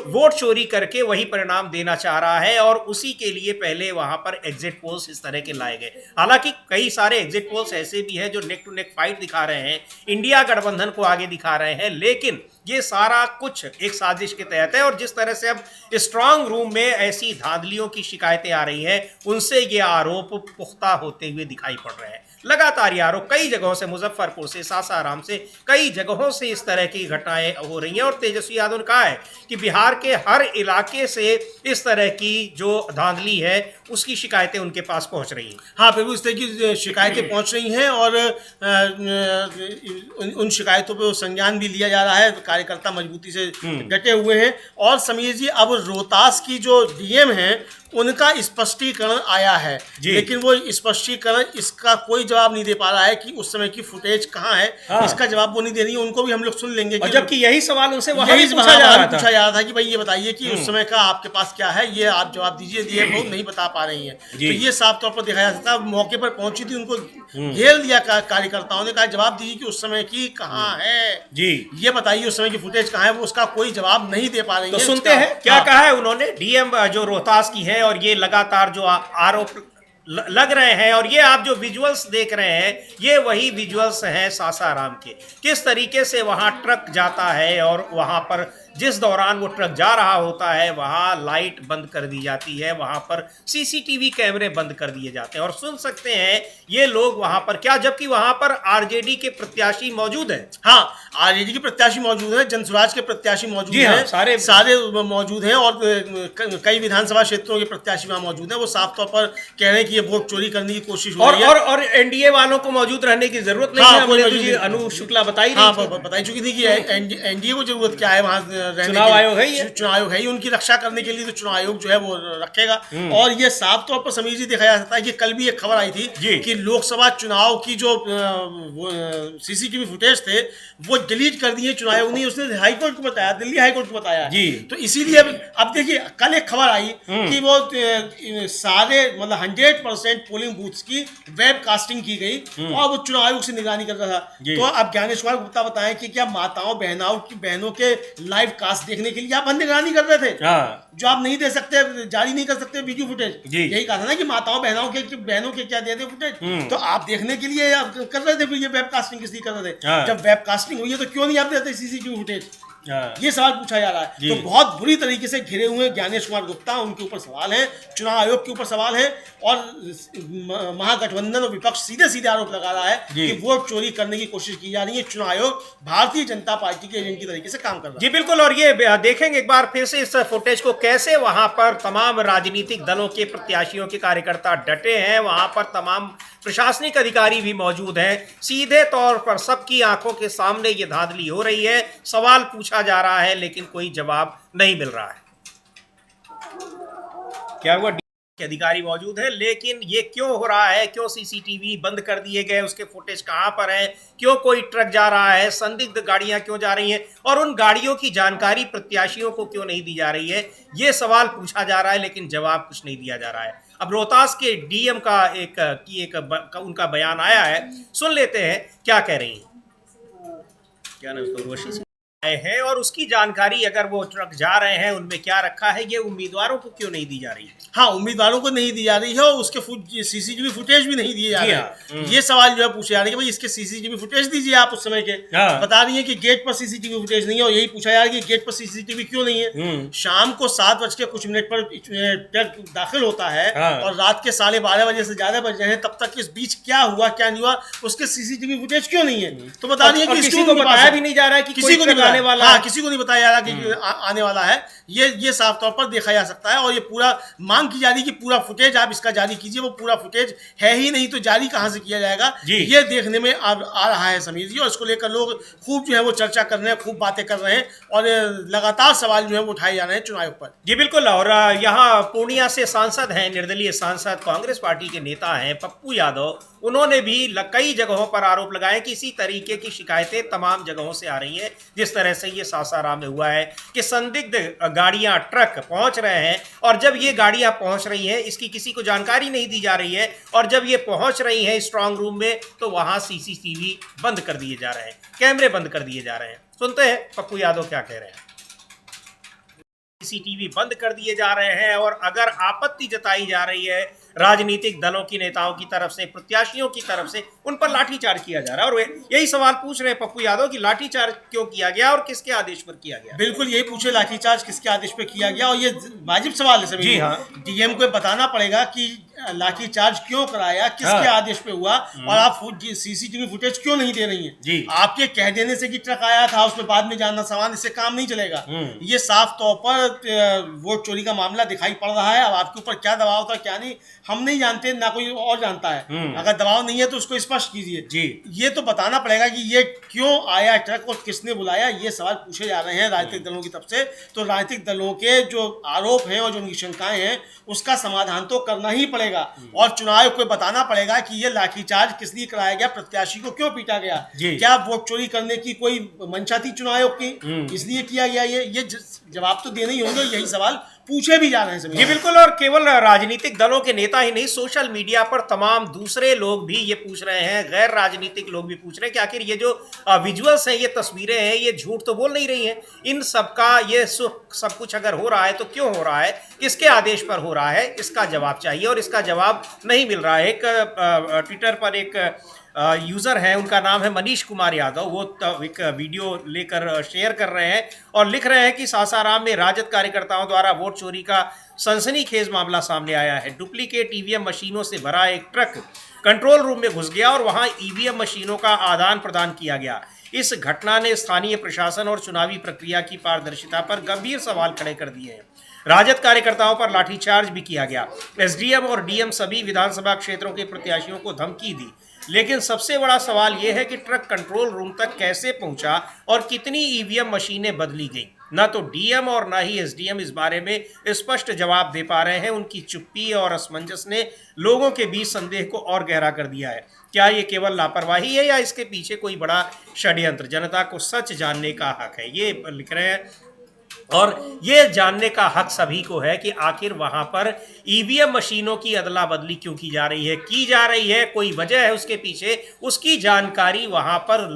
वोट चोरी करके वही परिणाम देना चाह रहा है और उसी के लिए पहले वहां पर एग्जिट पोल्स इस तरह के लाए गए। हालांकि कई सारे एग्जिट पोल्स ऐसे भी हैं जो नेक टू नेक फाइट दिखा रहे हैं, इंडिया गठबंधन को आगे दिखा रहे हैं, लेकिन ये सारा कुछ एक साजिश के तहत है। और जिस तरह से अब स्ट्रांग रूम में ऐसी धांधलियों की शिकायतें आ रही हैं, उनसे ये आरोप पुख्ता होते हुए दिखाई पड़ रहे हैं। लगातार ये आरोप कई जगहों से, मुजफ्फरपुर से, सासाराम से, कई जगहों से इस तरह की घटनाएं हो रही हैं। और तेजस्वी यादव ने कहा है कि बिहार के हर इलाके से इस तरह की जो धांधली है उसकी शिकायतें उनके पास पहुंच रही हैं। हाँ बिल्कुल, इस तरह की शिकायतें पहुंच रही हैं और उन शिकायतों पर संज्ञान भी लिया जा रहा है। कार्यकर्ता मजबूती से डटे हुए हैं। और समीर जी, अब रोहतास की जो डीएम है उनका स्पष्टीकरण आया है, लेकिन वो स्पष्टीकरण इसका कोई जवाब नहीं दे पा रहा है कि उस समय की फुटेज कहाँ है। इसका जवाब वो नहीं दे रही है। उनको भी हम लोग सुन लेंगे। जबकि यही सवाल उनसे पूछा जा रहा था कि भाई ये बताइए कि उस समय का आपके पास क्या है, ये आप जवाब दीजिए। ये वो नहीं बता पा रही है। तो ये साफ तौर पर दिखाया जाता है। मौके पर पहुंची थी, उनको घेर लिया कार्यकर्ताओं ने, कहा जवाब दीजिए कि उस समय की कहाँ है, ये बताइए उस समय की फुटेज कहाँ है। वो उसका कोई जवाब नहीं दे पा रही है। तो सुनते हैं क्या कहा है उन्होंने। डीएम जो रोहतास की है, और ये लगातार जो आरोप लग रहे हैं, और ये आप जो विजुअल्स देख रहे हैं, ये वही विजुअल्स हैं सासाराम के। किस तरीके से वहां ट्रक जाता है और वहां पर जिस दौरान वो ट्रक जा रहा होता है वहां लाइट बंद कर दी जाती है, वहां पर सीसीटीवी कैमरे बंद कर दिए जाते हैं। और सुन सकते हैं ये लोग वहां पर क्या, जबकि वहां पर आरजेडी के प्रत्याशी मौजूद हैं। हाँ, आरजेडी के प्रत्याशी मौजूद हैं, जनसुराज के प्रत्याशी मौजूद हैं, सारे मौजूद हैं और कई विधानसभा क्षेत्रों के प्रत्याशी वहां मौजूद हैं। वो साफ तौर पर कह रहे हैं कि ये वोट चोरी करने की कोशिश हो रही है और एनडीए वालों को मौजूद रहने की जरूरत नहीं है। अनु शुक्ला बताई चुकी थी कि एनडीए को जरूरत क्या है वहां चुनाव आयोग है ही उनकी रक्षा करने के लिए, तो चुनाव आयोग जो है वो रखेगा। और ये साफ तौर पर समीर जी दिखाया जाता है कि कल भी एक खबर आई थी कि लोकसभा चुनाव की जो सीसीटीवी फुटेज थे वो डिलीट कर दिए चुनाव आयोग ने। उसने हाईकोर्ट को बताया, दिल्ली हाईकोर्ट को बताया। तो इसीलिए अब देखिए, कल एक खबर आई कि वो सारे मतलब 100% पोलिंग बूथ्स की वेब कास्टिंग की गई और वो चुनाव आयोग से निगरानी कर रहा था। तो अब ज्ञानेश कुमार गुप्ता बताएं कि क्या माताओं बहनों के लाइव कास्ट देखने के लिए आप निगरानी कर रहे थे, जो आप नहीं दे सकते, जारी नहीं कर सकते वीडियो फुटेज। यही कहा था ना कि माताओं बहनों के क्या दे दे फुटेज, तो आप देखने के लिए आप कर रहे थे। फिर ये वेब कास्टिंग किस लिए कर रहे थे? जब वेब कास्टिंग हुई है तो क्यों नहीं आप देते सीसीटीवी फुटेज? ये सवाल पूछा जा रहा है। तो बहुत बुरी तरीके से घिरे हुए ज्ञानेश कुमार गुप्ता, उनके ऊपर सवाल है, चुनाव आयोग के ऊपर सवाल है, और महागठबंधन और विपक्ष सीधे सीधे आरोप लगा रहा है कि वोट चोरी करने की कोशिश की जा रही है। चुनाव आयोग भारतीय जनता पार्टी के एजेंट की तरीके से काम कर रहा है। जी बिल्कुल, और ये देखेंगे एक बार फिर से इस फुटेज को, कैसे वहां पर तमाम राजनीतिक दलों के प्रत्याशियों के कार्यकर्ता डटे हैं, वहां पर तमाम प्रशासनिक अधिकारी भी मौजूद हैं। सीधे तौर पर सबकी आंखों के सामने ये धांधली हो रही है, सवाल पूछा जा रहा है लेकिन कोई जवाब नहीं मिल रहा है। क्या हुआ? के अधिकारी मौजूद है, लेकिन ये क्यों हो रहा है? क्यों सीसीटीवी बंद कर दिए गए? उसके फुटेज कहां पर है? क्यों कोई ट्रक जा रहा है? संदिग्ध गाड़ियां क्यों जा रही हैं? और उन गाड़ियों की जानकारी प्रत्याशियों को क्यों नहीं दी जा रही है? ये सवाल पूछा जा रहा है लेकिन जवाब कुछ नहीं दिया जा रहा है। अब रोहतास के डीएम का उनका बयान आया है, सुन लेते हैं क्या कह रही है। क्या नाम है? उर्वशी सिंह है, और उसकी जानकारी, अगर वो ट्रक जा रहे हैं उनमें क्या रखा है, ये उम्मीदवारों को क्यों नहीं दी जा रही है? हाँ, उम्मीदवारों को नहीं दी जा रही है, और उसके सीसीटीवी फुटेज भी नहीं दिए जा रहे हैं। ये सवाल जो है पूछे जा रहे हैं कि भाई इसके सीसीटीवी फुटेज दीजिए आप उस समय के। बता रही है कि गेट पर सीसीटीवी फुटेज नहीं है, और यही पूछा जा रहा है कि गेट पर सीसीटीवी क्यों नहीं है। शाम को 7:00 पर ट्रक दाखिल होता है, और रात के 12:30 बजे से ज्यादा बज रहे हैं, तब तक इस बीच क्या हुआ क्या नहीं हुआ, उसके सीसीटीवी फुटेज क्यों नहीं है? तो बता रही है कि किसी को बताया भी नहीं जा रहा है कि किसी को नहीं आने वाला, हाँ, किसी को नहीं बताया जा रहा कि आने वाला है। ये साफ तौर पर देखा जा सकता है, और ये पूरा मांग की जा रही है कि पूरा फुटेज आप इसका जारी कीजिए। वो पूरा फुटेज है ही नहीं, तो जारी कहां से किया जाएगा? ये देखने में आ रहा है समीर जी, और इसको लेकर लोग खूब जो है वो चर्चा कर रहे हैं, खूब बातें कर रहे हैं, और लगातार सवाल जो है वो उठाए जा रहे हैं चुनाव पर। जी बिल्कुल, और यहाँ पूर्णिया से सांसद हैं, निर्दलीय सांसद, कांग्रेस पार्टी के नेता हैं पप्पू यादव, उन्होंने भी कई जगहों पर आरोप लगाए कि इसी तरीके की शिकायतें तमाम जगहों से आ रही हैं। जिस तरह से ये सासाराम में हुआ है कि संदिग्ध गाड़ियां, ट्रक पहुंच रहे हैं, और जब ये गाड़ियां पहुंच रही हैं इसकी किसी को जानकारी नहीं दी जा रही है, और जब ये पहुंच रही हैं स्ट्रांग रूम में तो वहां सीसीटीवी बंद कर दिए जा रहे हैं, कैमरे बंद कर दिए जा रहे हैं। सुनते हैं पप्पू यादव क्या कह रहे हैं। सीसीटीवी बंद कर दिए जा रहे हैं, और अगर आपत्ति जताई जा रही है राजनीतिक दलों की नेताओं की तरफ से, प्रत्याशियों की तरफ से, उन पर लाठीचार्ज किया जा रहा है। और वे यही सवाल पूछ रहे हैं पप्पू यादव कि लाठीचार्ज क्यों किया गया और किसके आदेश पर किया गया? बिल्कुल यही पूछे, लाठीचार्ज किसके आदेश पर किया गया, और ये वाजिब सवाल है सभी। डीएम को बताना पड़ेगा कि लाठीचार्ज क्यों कराया, किसके आदेश पे हुआ, और आप सीसीटीवी फुटेज क्यों नहीं दे रही हैं? आपके कह देने से कि ट्रक आया था उसमें बाद में जानना सामान, इससे काम नहीं चलेगा। ये साफ तौर पर वोट चोरी का मामला दिखाई पड़ रहा है। अब आपके ऊपर क्या दबाव था क्या नहीं हम नहीं जानते, ना कोई और जानता है। अगर दबाव नहीं है तो उसको स्पष्ट कीजिए। ये तो बताना पड़ेगा कि ये क्यों आया ट्रक और किसने बुलाया। ये सवाल पूछे जा रहे हैं राजनीतिक दलों की तरफ से। तो राजनीतिक दलों के जो आरोप हैं और जो उनकी शंकाएं हैं उसका समाधान तो करना ही पड़ेगा, और चुनाव आयोग को बताना पड़ेगा कि ये लाठीचार्ज किस लिए कराया गया, प्रत्याशी को क्यों पीटा गया, क्या वोट चोरी करने की कोई मंशा थी चुनाव आयोग की, इसलिए किया गया। ये जवाब तो देने ही होंगे, यही सवाल पूछे भी जा रहे हैं। जी बिल्कुल, और केवल राजनीतिक दलों के नेता ही नहीं, सोशल मीडिया पर तमाम दूसरे लोग भी ये पूछ रहे हैं, गैर राजनीतिक लोग भी पूछ रहे हैं कि आखिर ये जो विजुअल्स हैं, ये तस्वीरें हैं, ये झूठ तो बोल नहीं रही हैं। इन सब का ये सब कुछ अगर हो रहा है तो क्यों हो रहा है, किसके आदेश पर हो रहा है, इसका जवाब चाहिए, और इसका जवाब नहीं मिल रहा है। एक ट्विटर पर एक यूज़र है, उनका नाम है मनीष कुमार यादव, वो एक वीडियो लेकर शेयर कर रहे हैं और लिख रहे हैं कि सासाराम में राजद कार्यकर्ताओं द्वारा वोट चोरी का सनसनीखेज मामला सामने आया है। डुप्लीकेट ईवीएम मशीनों से भरा एक ट्रक कंट्रोल रूम में घुस गया और वहां ईवीएम मशीनों का आदान प्रदान किया गया। इस घटना ने स्थानीय प्रशासन और चुनावी प्रक्रिया की पारदर्शिता पर गंभीर सवाल खड़े कर दिए हैं। राजद कार्यकर्ताओं पर लाठीचार्ज भी किया गया। एसडीएम और डीएम सभी विधानसभा क्षेत्रों के प्रत्याशियों को धमकी दी। लेकिन सबसे बड़ा सवाल यह है कि ट्रक कंट्रोल रूम तक कैसे पहुंचा और कितनी ईवीएम मशीनें बदली गई। न तो डीएम और न ही एसडीएम इस बारे में स्पष्ट जवाब दे पा रहे हैं। उनकी चुप्पी और असमंजस ने लोगों के बीच संदेह को और गहरा कर दिया है। क्या ये केवल लापरवाही है या इसके पीछे कोई बड़ा षड्यंत्र? जनता को सच जानने का हक है, ये लिख रहे हैं। और ये जानने का हक सभी को है कि आखिर वहां पर ईवीएम मशीनों की अदला बदली क्यों की जा रही है, कोई वजह है उसके पीछे, उसकी जानकारी वहां पर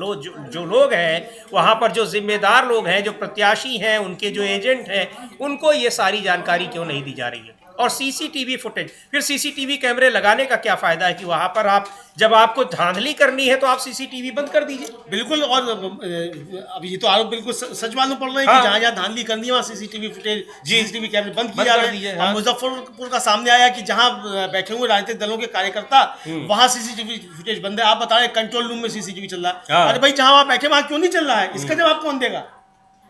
जो लोग हैं, वहां पर जो जिम्मेदार लोग हैं, जो प्रत्याशी हैं, उनके जो एजेंट हैं, उनको ये सारी जानकारी क्यों नहीं दी जा रही है। और सीसीटीवी फुटेज। फिर सीसीटीवी कैमरे लगाने का क्या फायदा है कि वहां पर आप जब आपको धांधली करनी है तो आप सीसीटीवी बंद कर दीजिए। बिल्कुल। और अब ये तो आरोप बिल्कुल सच मालूम पड़ रहे हैं हाँ। कि जहाँ जहाँ धांधली करनी है वहाँ सीसीटीवी फुटेज, जी। सीसीटीवी कैमरे बंद किए बंद जा कर रहे दीजिए, हैं। हाँ। मुजफ्फरपुर का सामने आया कि जहाँ बैठे हुए राजनीतिक दलों के कार्यकर्ता वहाँ सीसीटीवी फुटेज बंद है। आप बता रहे कंट्रोल रूम में सीसीटीवी चल रहा है। हाँ। अरे भाई जहाँ वहाँ बैठे वहाँ क्यों नहीं चल रहा है? इसका जवाब कौन देगा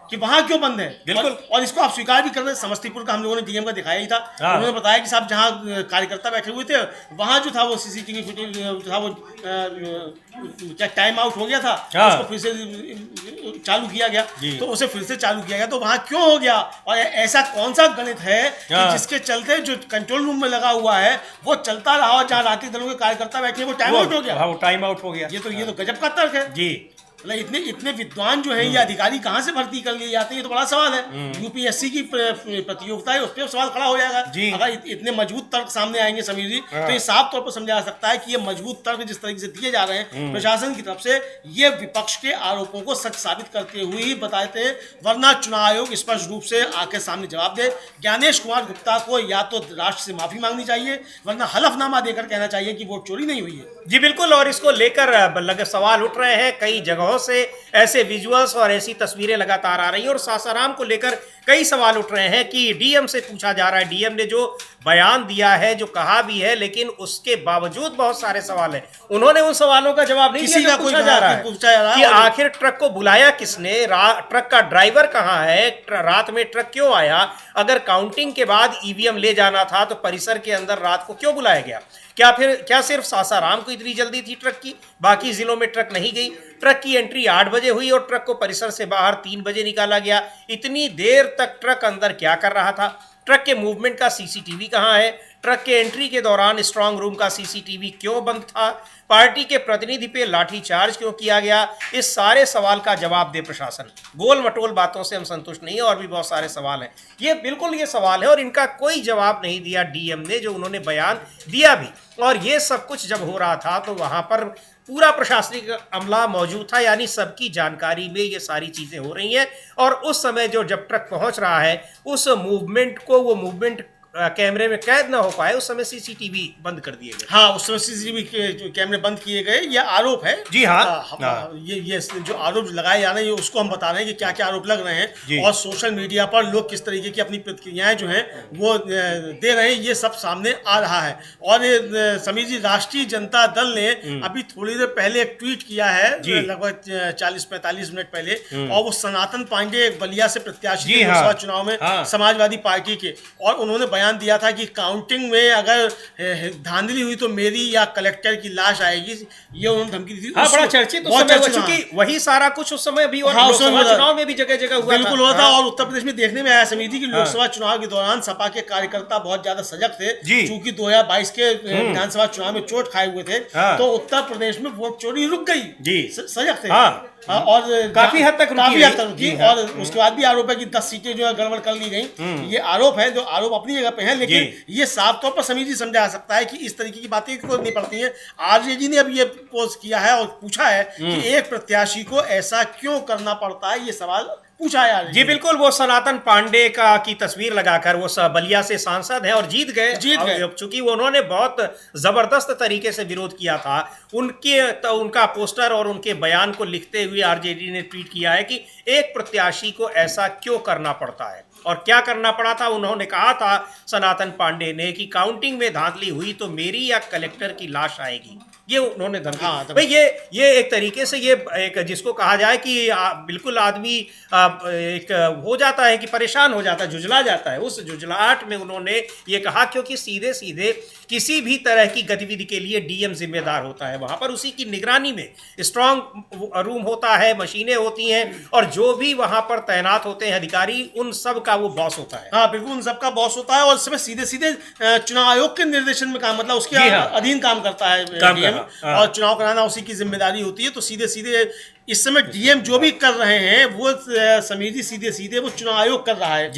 कि वहां क्यों बंद है? बिल्कुल। और इसको आप स्वीकार भी कर रहे हैं। समस्तीपुर का हम लोगों ने डीएम का दिखाया ही था। हाँ। उन्होंने बताया कि साहब जहां कार्यकर्ता बैठे हुए थे वहां जो था वो सीसीटीवी फुटेज जो था वो क्या टाइम आउट हो गया था। हाँ। उसको फिर से चालू किया गया। तो उसे फिर से चालू किया गया। तो वहां क्यों हो गया? और ऐसा कौन सा गणित है कि जिसके चलते जो कंट्रोल रूम में लगा हुआ है वो चलता रहा और जहाँ राजनीतिक दलों के कार्यकर्ता बैठे वो टाइम आउट हो गया? वो टाइम आउट हो गया। ये तो गजब का तर्क है जी। मतलब इतने विद्वान जो है ये अधिकारी कहाँ से भर्ती कर लिए जाते हैं? ये तो बड़ा सवाल है। यूपीएससी की प्रतियोगिता है, उस पर सवाल खड़ा हो जाएगा। अगर इतने मजबूत तर्क सामने आएंगे समीर जी, तो ये साफ तौर पर समझा जा सकता है कि ये मजबूत तर्क जिस तरीके से दिए जा रहे हैं प्रशासन की तरफ से, ये विपक्ष के आरोपों को सच साबित करते हुए ही बताते हैं। वरना चुनाव आयोग स्पष्ट रूप से आके सामने जवाब दे। ज्ञानेश कुमार गुप्ता को या तो राष्ट्र से माफी मांगनी चाहिए वरना हलफनामा देकर कहना चाहिए कि वोट चोरी नहीं हुई है। जी बिल्कुल। और इसको लेकर सवाल उठ रहे हैं कई जगहों से। ऐसे विजुअल्स और ऐसी तस्वीरें लगातार आ रही हैं और सासाराम को लेकर कई सवाल उठ रहे हैं कि डीएम से पूछा जा रहा है। डीएम ने जो बयान दिया है, जो कहा भी है, लेकिन उसके बावजूद बहुत सारे सवाल हैं। उन्होंने उन सवालों का जवाब नहीं दिया जो पूछा जा रहा है कि आखिर ट्रक को बुलाया किसने, ट्रक का ड्राइवर कहाँ है, रात में ट्रक क्यों आया, अगर काउंटिंग के बाद ईवीएम ले जाना था तो परिसर के अंदर रात को क्यों बुलाया गया? क्या सिर्फ सासाराम को इतनी जल्दी थी ट्रक की, बाकी जिलों में ट्रक नहीं गई? ट्रक की एंट्री 8 बजे हुई और ट्रक को परिसर से बाहर 3 बजे निकाला गया। इतनी देर तक ट्रक अंदर क्या कर रहा था? ट्रक के मूवमेंट का सीसीटीवी कहाँ है? ट्रक के एंट्री के दौरान स्ट्रांग रूम का सीसीटीवी क्यों बंद था? पार्टी के प्रतिनिधि पे लाठीचार्ज क्यों किया गया? इस सारे सवाल का जवाब दे प्रशासन। गोल मटोल बातों से हम संतुष्ट नहीं है और भी बहुत सारे सवाल हैं। ये सवाल है और इनका कोई जवाब नहीं दिया डीएम ने, जो उन्होंने बयान दिया भी। और ये सब कुछ जब हो रहा था तो वहां पर पूरा प्रशासनिक अमला मौजूद था, यानी सबकी जानकारी में ये सारी चीजें हो रही हैं। और उस समय जब ट्रक पहुंच रहा है, उस मूवमेंट को वो मूवमेंट कैमरे में कैद ना हो पाए, उस समय सीसीटीवी बंद कर दिए गए। हाँ, उस समय सीसीटीवी के कैमरे बंद किए गए। ये आरोप है। जी हाँ। ये जो आरोप लगाए जा रहे हैं उसको हम बता रहे हैं कि क्या क्या आरोप लग रहे हैं और सोशल मीडिया पर लोग किस तरीके की अपनी प्रतिक्रियाएं जो हैं वो दे रहे हैं, ये सब सामने आ रहा है। और समीर जी, राष्ट्रीय जनता दल ने अभी थोड़ी देर पहले एक ट्वीट किया है, लगभग 40-45 मिनट पहले, और वो सनातन पांडे बलिया से प्रत्याशी थे लोकसभा चुनाव में समाजवादी पार्टी के, और उन्होंने बयान दिया था कि काउंटिंग में अगर धांधली हुई तो मेरी या कलेक्टर की लाश आएगी। ये उन्होंने धमकी दी थी। हाँ, बड़ा चर्चित उस समय, चूंकि वही सारा कुछ उस समय भी, और लोकसभा चुनाव में भी जगह जगह हुआ, बिल्कुल हुआ था। और उत्तर प्रदेश में देखने में आया समिति की लोकसभा चुनाव के दौरान सपा के कार्यकर्ता बहुत ज्यादा सजग थे, क्योंकि 2022 के विधानसभा चुनाव में चोट खाए हुए थे। तो उत्तर प्रदेश में वोट चोरी रुक गई, सजग थे। और काफी हद तक रुकी। और उसके बाद भी आरोप है कि 10 सीटें जो है गड़बड़ कर ली गई। ये आरोप है, जो आरोप अपनी जगह पे है, लेकिन ये साफ तौर पर समीर जी समझा जा सकता है कि इस तरीके की बातें को नहीं पड़ती हैं। आरजेडी ने अब ये पोस्ट किया है और पूछा है कि एक प्रत्याशी को ऐसा क्यों करना पड़ता है, ये सवाल पूछा है। जी बिल्कुल। वो सनातन पांडे की तस्वीर लगाकर वो बलिया से सांसद है और जीत गए। चूंकि उन्होंने बहुत जबरदस्त तरीके से विरोध किया था, उनका पोस्टर और उनके बयान को लिखते हुए आरजेडी ने ट्वीट किया है कि एक प्रत्याशी को ऐसा क्यों करना पड़ता है। और क्या करना पड़ा था? उन्होंने कहा था सनातन पांडे ने कि काउंटिंग में धांधली हुई तो मेरी या कलेक्टर की लाश आएगी। ये उन्होंने धमकी। भाई ये एक तरीके से ये एक जिसको कहा जाए कि बिल्कुल आदमी एक हो जाता है कि परेशान हो जाता है, जुझला जाता है। उस जुझलाहट में उन्होंने ये कहा, क्योंकि सीधे सीधे किसी भी तरह की गतिविधि के लिए डीएम जिम्मेदार होता है। वहां पर उसी की निगरानी में स्ट्रांग रूम होता है, मशीनें होती हैं, और जो भी वहां पर तैनात होते हैं अधिकारी, उन सब का वो बॉस होता है। हाँ बिल्कुल, उन सब का बॉस होता है। और इसमें सीधे सीधे चुनाव आयोग के निर्देशन में काम, मतलब उसके अधीन काम करता है डीएम, और चुनाव कराना उसी की जिम्मेदारी होती है। तो सीधे सीधे इस समय डीएम जो भी कर रहे हैं वो समीर जी सीधे सीधे वो चुनाव आयोग कर रहा है।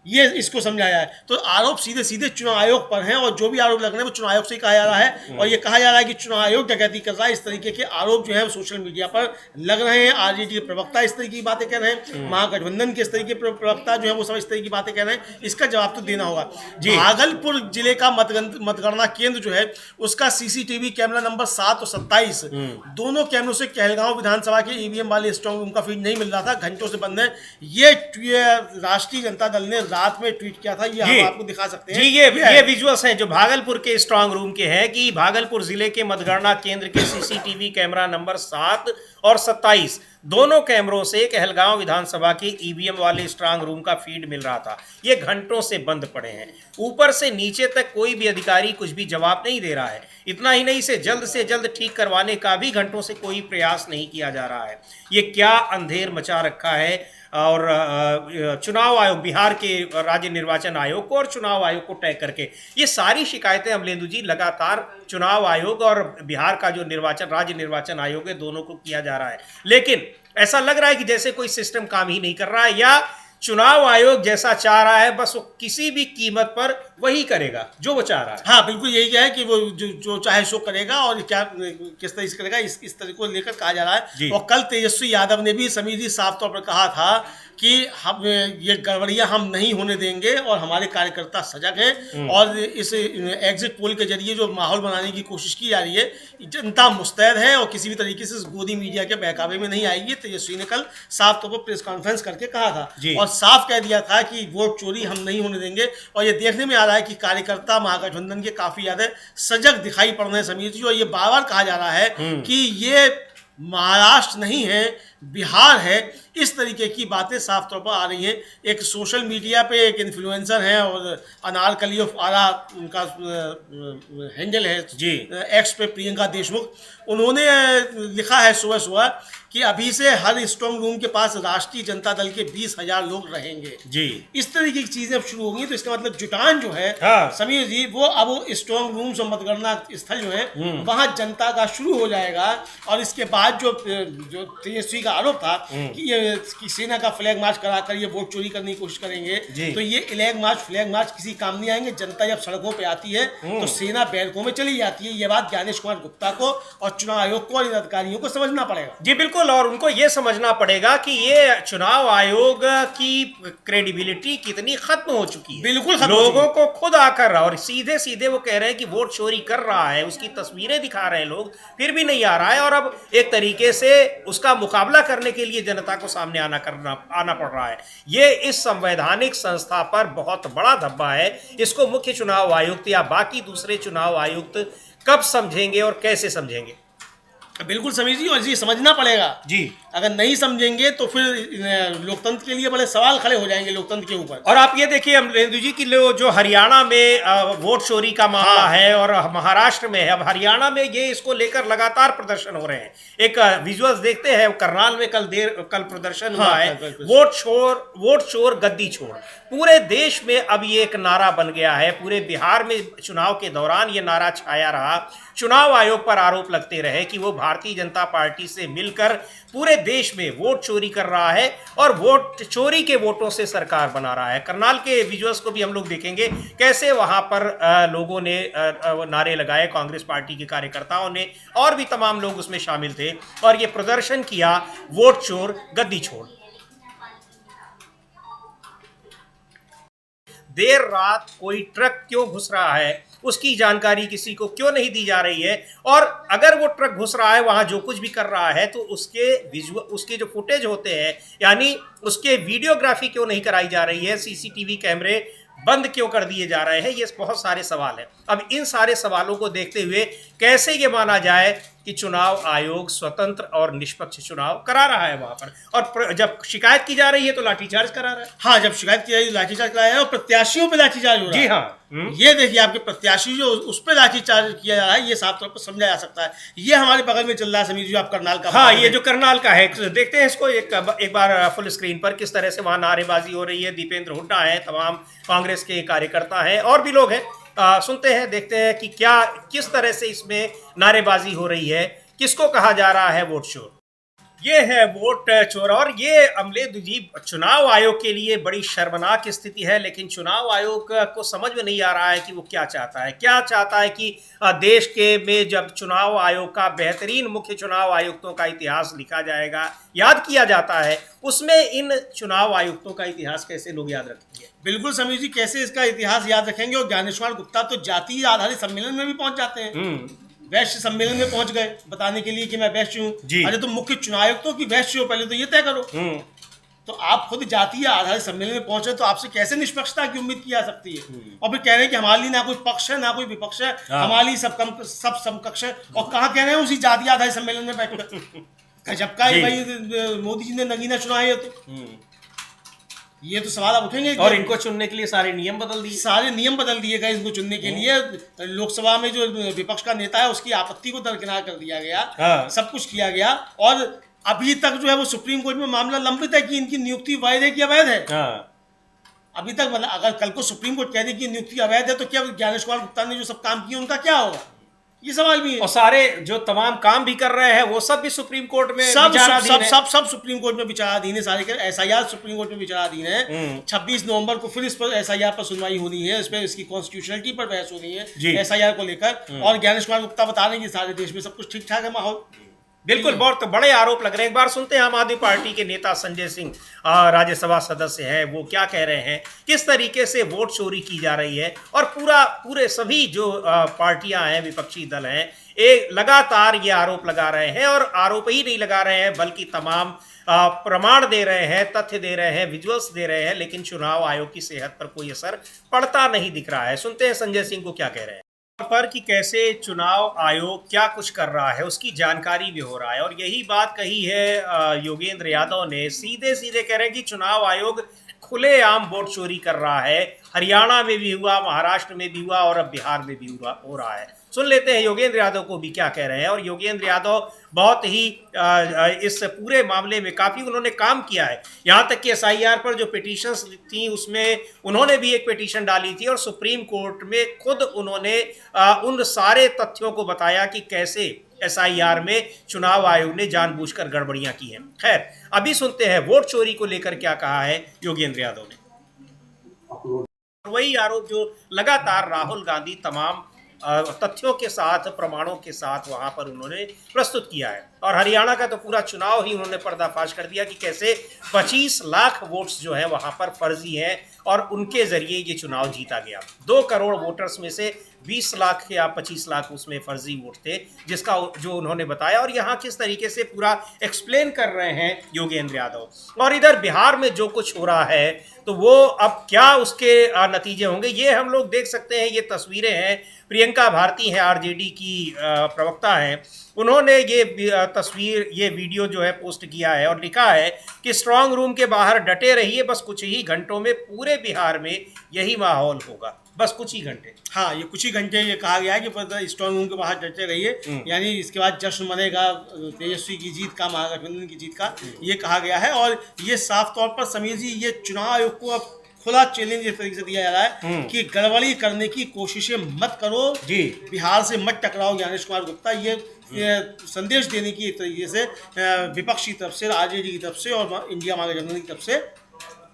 ये इसको समझाया है। तो आरोप सीधे सीधे चुनाव आयोग पर हैं और जो भी आरोप लग रहे हैं वो चुनाव आयोग से ही कहा जा रहा है और ये कहा जा रहा है कि चुनाव आयोग डकैती कर रहा है। इस तरीके के आरोप जो है वो सोशल मीडिया पर लग रहे हैं। आरजेडी के प्रवक्ता इस तरीके की बातें कह रहे हैं, महागठबंधन के इस तरीके के प्रवक्ता जो है वो सब इस तरीके की बातें कह रहे हैं। इसका जवाब तो देना होगा। भागलपुर जिले का मतगणना केंद्र जो है उसका सीसीटीवी कैमरा नंबर 7 और 27 दोनों कैमरों से कहलगांव विधानसभा के ईवीएम वाले स्ट्रांग रूम का फीड नहीं मिल रहा था, घंटों से बंद है। ये राष्ट्रीय जनता दल ने रात में ट्वीट किया था, ये हम आपको दिखा सकते हैं। जी, ये विजुअल्स हैं जो भागलपुर के स्ट्रांग रूम के हैं कि भागलपुर जिले के मतगणना केंद्र के सीसीटीवी कैमरा नंबर 7 और 27 दोनों कैमरों से कहलगांव विधानसभा के ईवीएम वाले स्ट्रांग रूम का फीड मिल रहा था। ये घंटों से बंद पड़े हैं, ऊपर से नीचे तक कोई भी अधिकारी कुछ भी जवाब नहीं दे रहा है। इतना ही नहीं, इसे जल्द से जल्द ठीक करवाने का भी घंटों से कोई प्रयास नहीं किया जा रहा है। ये क्या अंधेर मचा रखा है। और चुनाव आयोग, बिहार के राज्य निर्वाचन आयोग को और चुनाव आयोग को टैग करके ये सारी शिकायतें अमलेंदु जी लगातार चुनाव आयोग और बिहार का जो राज्य निर्वाचन आयोग है दोनों को किया जा रहा है। लेकिन ऐसा लग रहा है कि जैसे कोई सिस्टम काम ही नहीं कर रहा है या चुनाव आयोग जैसा चाह रहा है बस वो किसी भी कीमत पर वही करेगा जो वो चाह रहा है। हाँ बिल्कुल यही है कि वो जो चाहे सो करेगा और क्या किस तरह से करेगा इस तरह को लेकर कहा जा रहा है। और कल तेजस्वी यादव ने भी समीर जी साफ तौर पर कहा था कि हम ये गड़बड़ियां हम नहीं होने देंगे और हमारे कार्यकर्ता सजग हैं और इस एग्जिट पोल के जरिए जो माहौल बनाने की कोशिश की जा रही है, जनता मुस्तैद है और किसी भी तरीके से गोदी मीडिया के बहकावे में नहीं आएगी। तेजस्वी ने कल साफ तौर पर प्रेस कॉन्फ्रेंस करके कहा था और साफ कह दिया था कि वोट चोरी हम नहीं होने देंगे। और ये देखने में आ रहा है कि कार्यकर्ता महागठबंधन के काफी ज्यादा सजग दिखाई पड़ रहे हैं समीर जी। और ये बार बार कहा जा रहा है कि ये महाराष्ट्र नहीं है, बिहार है। इस तरीके की बातें साफ तौर पर आ रही हैं। एक सोशल मीडिया पे एक इन्फ्लुएंसर हैं और अनारकली ऑफ आरा उनका हैंडल है जी एक्स पे, प्रियंका देशमुख, उन्होंने लिखा है सुबह सुबह कि अभी से हर स्ट्रांग रूम के पास राष्ट्रीय जनता दल के 20,000 लोग रहेंगे जी। इस तरीके की चीजें अब शुरू होंगी तो इसका मतलब जुटान जो है समीर जी वो अब स्ट्रांग रूम्स और मतगणना स्थल जो है वहां जनता का शुरू हो जाएगा। और इसके बाद जो तेजस्वी का आरोप था कि सेना का फ्लैग मार्च कराकर ये वोट चोरी करने की कोशिश करेंगे, तो ये फ्लैग मार्च किसी काम नहीं आएंगे। जनता जब सड़कों पे आती है तो सेना बैरकों में चली जाती है। ये बात ज्ञानेश कुमार गुप्ता को और चुनाव आयोग को और इन अधिकारियों को समझना पड़ेगा। जी बिल्कुल, और उनको ये समझना पड़ेगा कि ये चुनाव आयोग की क्रेडिबिलिटी कितनी खत्म हो चुकी है। बिल्कुल लोगों को खुद आकर और सीधे सीधे वो कह रहे हैं कि वोट चोरी कर रहा है, उसकी तस्वीरें दिखा रहे हैं लोग, फिर भी नहीं आ रहा है। और अब एक तरीके से उसका मुकाबला करने के लिए जनता को सामने आना पड़ रहा है। ये इस संवैधानिक संस्था पर बहुत बड़ा धब्बा है। इसको मुख्य चुनाव आयुक्त या बाकी दूसरे चुनाव आयुक्त कब समझेंगे और कैसे समझेंगे? बिल्कुल समीर जी, और जी समझना पड़ेगा जी। अगर नहीं समझेंगे तो फिर लोकतंत्र के लिए बड़े सवाल खड़े हो जाएंगे लोकतंत्र के ऊपर। और आप ये देखिए अमलेंदु जी की जो हरियाणा में वोट चोरी का मामला है और महाराष्ट्र में है, अब हरियाणा में ये इसको लेकर लगातार प्रदर्शन हो रहे हैं। एक विजुअल्स देखते हैं, करनाल में कल प्रदर्शन हुआ है, वोट चोर गद्दी छोड़। पूरे देश में अब ये एक नारा बन गया है। पूरे बिहार में चुनाव के दौरान ये नारा छाया रहा। चुनाव आयोग पर आरोप लगते रहे कि वो भारतीय जनता पार्टी से मिलकर पूरे देश में वोट चोरी कर रहा है और वोट चोरी के वोटों से सरकार बना रहा है। करनाल के विजुअल्स को भी हम लोग देखेंगे कैसे वहां पर लोगों ने नारे लगाए, कांग्रेस पार्टी के कार्यकर्ताओं ने और भी तमाम लोग उसमें शामिल थे और ये प्रदर्शन किया, वोट चोर गद्दी छोड़। देर रात कोई ट्रक क्यों घुस रहा है उसकी जानकारी किसी को क्यों नहीं दी जा रही है, और अगर वो ट्रक घुस रहा है वहां जो कुछ भी कर रहा है तो उसके जो फुटेज होते हैं यानी उसके वीडियोग्राफी क्यों नहीं कराई जा रही है, सीसीटीवी कैमरे बंद क्यों कर दिए जा रहे हैं। ये बहुत सारे सवाल हैं। अब इन सारे सवालों को देखते हुए कैसे ये माना जाए कि चुनाव आयोग स्वतंत्र और निष्पक्ष चुनाव करा रहा है वहां पर, और जब शिकायत की जा रही है तो लाठीचार्ज करा रहा है। हाँ, जब शिकायत की जा रही है लाठीचार्ज कराया है और प्रत्याशियों पे लाठीचार्ज हो रहा है। जी हाँ, ये देखिए आपके प्रत्याशी जो उस पर लाठीचार्ज किया जा रहा है, ये साफ तौर पर समझा जा सकता है। ये हमारे बगल में चल रहा है समीर जी, आप करनाल का। हाँ, ये जो करनाल का है, देखते हैं इसको एक बार फुल स्क्रीन पर किस तरह से वहां नारेबाजी हो रही है। दीपेंद्र हुड्डा है, तमाम कांग्रेस के कार्यकर्ता हैं और भी लोग हैं। सुनते हैं, देखते हैं कि किस तरह से इसमें नारेबाजी हो रही है, किसको कहा जा रहा है वोट चोर। ये है वोट चोर। और ये अमलेदु जी, चुनाव आयोग के लिए बड़ी शर्मनाक स्थिति है, लेकिन चुनाव आयोग को समझ में नहीं आ रहा है कि वो क्या चाहता है। क्या चाहता है कि देश के में जब चुनाव आयोग का बेहतरीन मुख्य चुनाव आयुक्तों का इतिहास लिखा जाएगा, याद किया जाता है, उसमें इन चुनाव आयुक्तों का इतिहास कैसे लोग याद रखेंगे? बिल्कुल समीर जी, कैसे इसका इतिहास याद रखेंगे। और ज्ञानेश्वर गुप्ता तो जातीय आधारित सम्मेलन में भी पहुंच जाते हैं, वैश्य सम्मेलन में पहुंच गए बताने के लिए कि मैं वैश्य हूँ। अरे तो मुख्य चुनाव आयुक्तों की वैश्य हो, पहले तो ये तय करो। तो आप खुद जातीय आधारित सम्मेलन में पहुंचे तो आपसे कैसे निष्पक्षता की उम्मीद की जा सकती है? और फिर कह रहे हैं कि हमारे लिए ना कोई पक्ष है ना कोई विपक्ष है, हमारे लिए सब समकक्ष है। और कहाँ कह रहे हैं उसी जातीय आधारित सम्मेलन में बैठकर। गजब का भाई, मोदी जी ने नगीना चुना है। तो ये तो सवाल अब उठेंगे। और इनको चुनने के लिए सारे नियम बदल दिए गए इनको चुनने के लिए। लोकसभा में जो विपक्ष का नेता है उसकी आपत्ति को दरकिनार कर दिया गया, सब कुछ किया गया। और अभी तक जो है वो सुप्रीम कोर्ट में मामला लंबित है कि इनकी नियुक्ति वैध है कि अवैध है। अभी तक मतलब अगर कल को सुप्रीम कोर्ट कह दे कि नियुक्ति अवैध है तो क्या ज्ञानेश्वर गुप्ता ने जो सब काम किए उनका क्या होगा, ये सवाल भी है। और सारे जो तमाम काम भी कर रहे हैं वो सब भी सुप्रीम कोर्ट में सब सुप्रीम कोर्ट में विचाराधीन है। सारे एसआईआर सुप्रीम कोर्ट में विचाराधीन है। 26 नवंबर को फिर इस पर एसआईआर पर सुनवाई होनी है, इस पर इसकी कॉन्स्टिट्यूशनलिटी पर बहस होनी है एसआईआर को लेकर। और ज्ञानेश्वर गुप्ता बता रहे हैं कि सारे देश में सब कुछ ठीक ठाक है माहौल। बिल्कुल, बहुत बड़े आरोप लग रहे हैं। एक बार सुनते हैं आम आदमी पार्टी के नेता संजय सिंह, राज्यसभा सदस्य हैं, वो क्या कह रहे हैं, किस तरीके से वोट चोरी की जा रही है। और पूरे सभी जो पार्टियां हैं, विपक्षी दल हैं, एक लगातार ये आरोप लगा रहे हैं। और आरोप ही नहीं लगा रहे हैं बल्कि तमाम प्रमाण दे रहे हैं, तथ्य दे रहे हैं, विजुअल्स दे रहे हैं, लेकिन चुनाव आयोग की सेहत पर कोई असर पड़ता नहीं दिख रहा है। सुनते हैं संजय सिंह को क्या कह रहे हैं पर कि कैसे चुनाव आयोग क्या कुछ कर रहा है, उसकी जानकारी भी हो रहा है। और यही बात कही है योगेंद्र यादव ने। सीधे सीधे कह रहे हैं कि चुनाव आयोग खुलेआम वोट चोरी कर रहा है। हरियाणा में भी हुआ, महाराष्ट्र में भी हुआ और अब बिहार में भी हो रहा है। सुन लेते हैं योगेंद्र यादव को भी क्या कह रहे हैं। और योगेंद्र यादव बहुत ही इस पूरे मामले में काफ़ी उन्होंने काम किया है। यहाँ तक कि एसआईआर पर जो पिटीशंस थी उसमें उन्होंने भी एक पिटीशन डाली थी और सुप्रीम कोर्ट में खुद उन्होंने उन सारे तथ्यों को बताया कि कैसे एसआईआर में चुनाव आयोग ने जानबूझकर गड़बड़ियां की हैं। खैर, अभी सुनते हैं वोट चोरी को लेकर क्या कहा है योगेंद्र यादव ने। वही आरोप जो लगातार राहुल गांधी तमाम तथ्यों के साथ, प्रमाणों के साथ वहां पर उन्होंने प्रस्तुत किया है। और हरियाणा का तो पूरा चुनाव ही उन्होंने पर्दाफाश कर दिया कि कैसे 25 लाख वोट्स जो है वहां पर फर्जी हैं और उनके जरिए ये चुनाव जीता गया। 2 करोड़ वोटर्स में से 20 लाख या 25 लाख उसमें फर्जी वोट थे, जिसका जो उन्होंने बताया। और यहाँ किस तरीके से पूरा एक्सप्लेन कर रहे हैं योगेंद्र यादव। और इधर बिहार में जो कुछ हो रहा है तो वो अब क्या उसके नतीजे होंगे, ये हम लोग देख सकते हैं। ये तस्वीरें हैं, प्रियंका भारती हैं, आरजेडी की प्रवक्ता हैं, उन्होंने ये तस्वीर, ये वीडियो जो है पोस्ट किया है और लिखा है कि स्ट्रांग रूम के बाहर डटे रहिए, बस कुछ ही घंटों में पूरे बिहार में यही माहौल होगा। बस कुछ ही घंटे, हाँ, ये कुछ ही घंटे ये कहा गया है कि स्ट्रांग रूम के बाहर डटे रहिए, यानी इसके बाद जश्न मनेगा तेजस्वी की जीत का, महागठबंधन की जीत का, ये कहा गया है। और ये साफ तौर पर समीर जी, ये चुनाव आयोग को अब खुला चैलेंज इस तरीके से दिया जा रहा है कि गड़बड़ी करने की कोशिशें मत करो जी, बिहार से मत टकराओ ज्ञानेश्वर गुप्ता। ये संदेश देने की एक तरीके से विपक्ष की तरफ से, आरजेडी की तरफ से और इंडिया महागठबंधन की तरफ से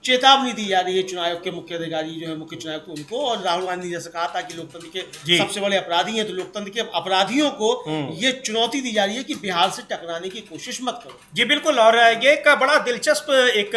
चेतावनी दी जा रही है चुनाव आयोग के मुख्य अधिकारी जो है, मुख्य चुनाव को उनको। और राहुल गांधी जैसे कहा था कि लोकतंत्र के सबसे बड़े अपराधी हैं, तो लोकतंत्र के अपराधियों को ये चुनौती दी जा रही है कि बिहार से टकराने की कोशिश मत करो। जी बिल्कुल। और ये एक बड़ा दिलचस्प एक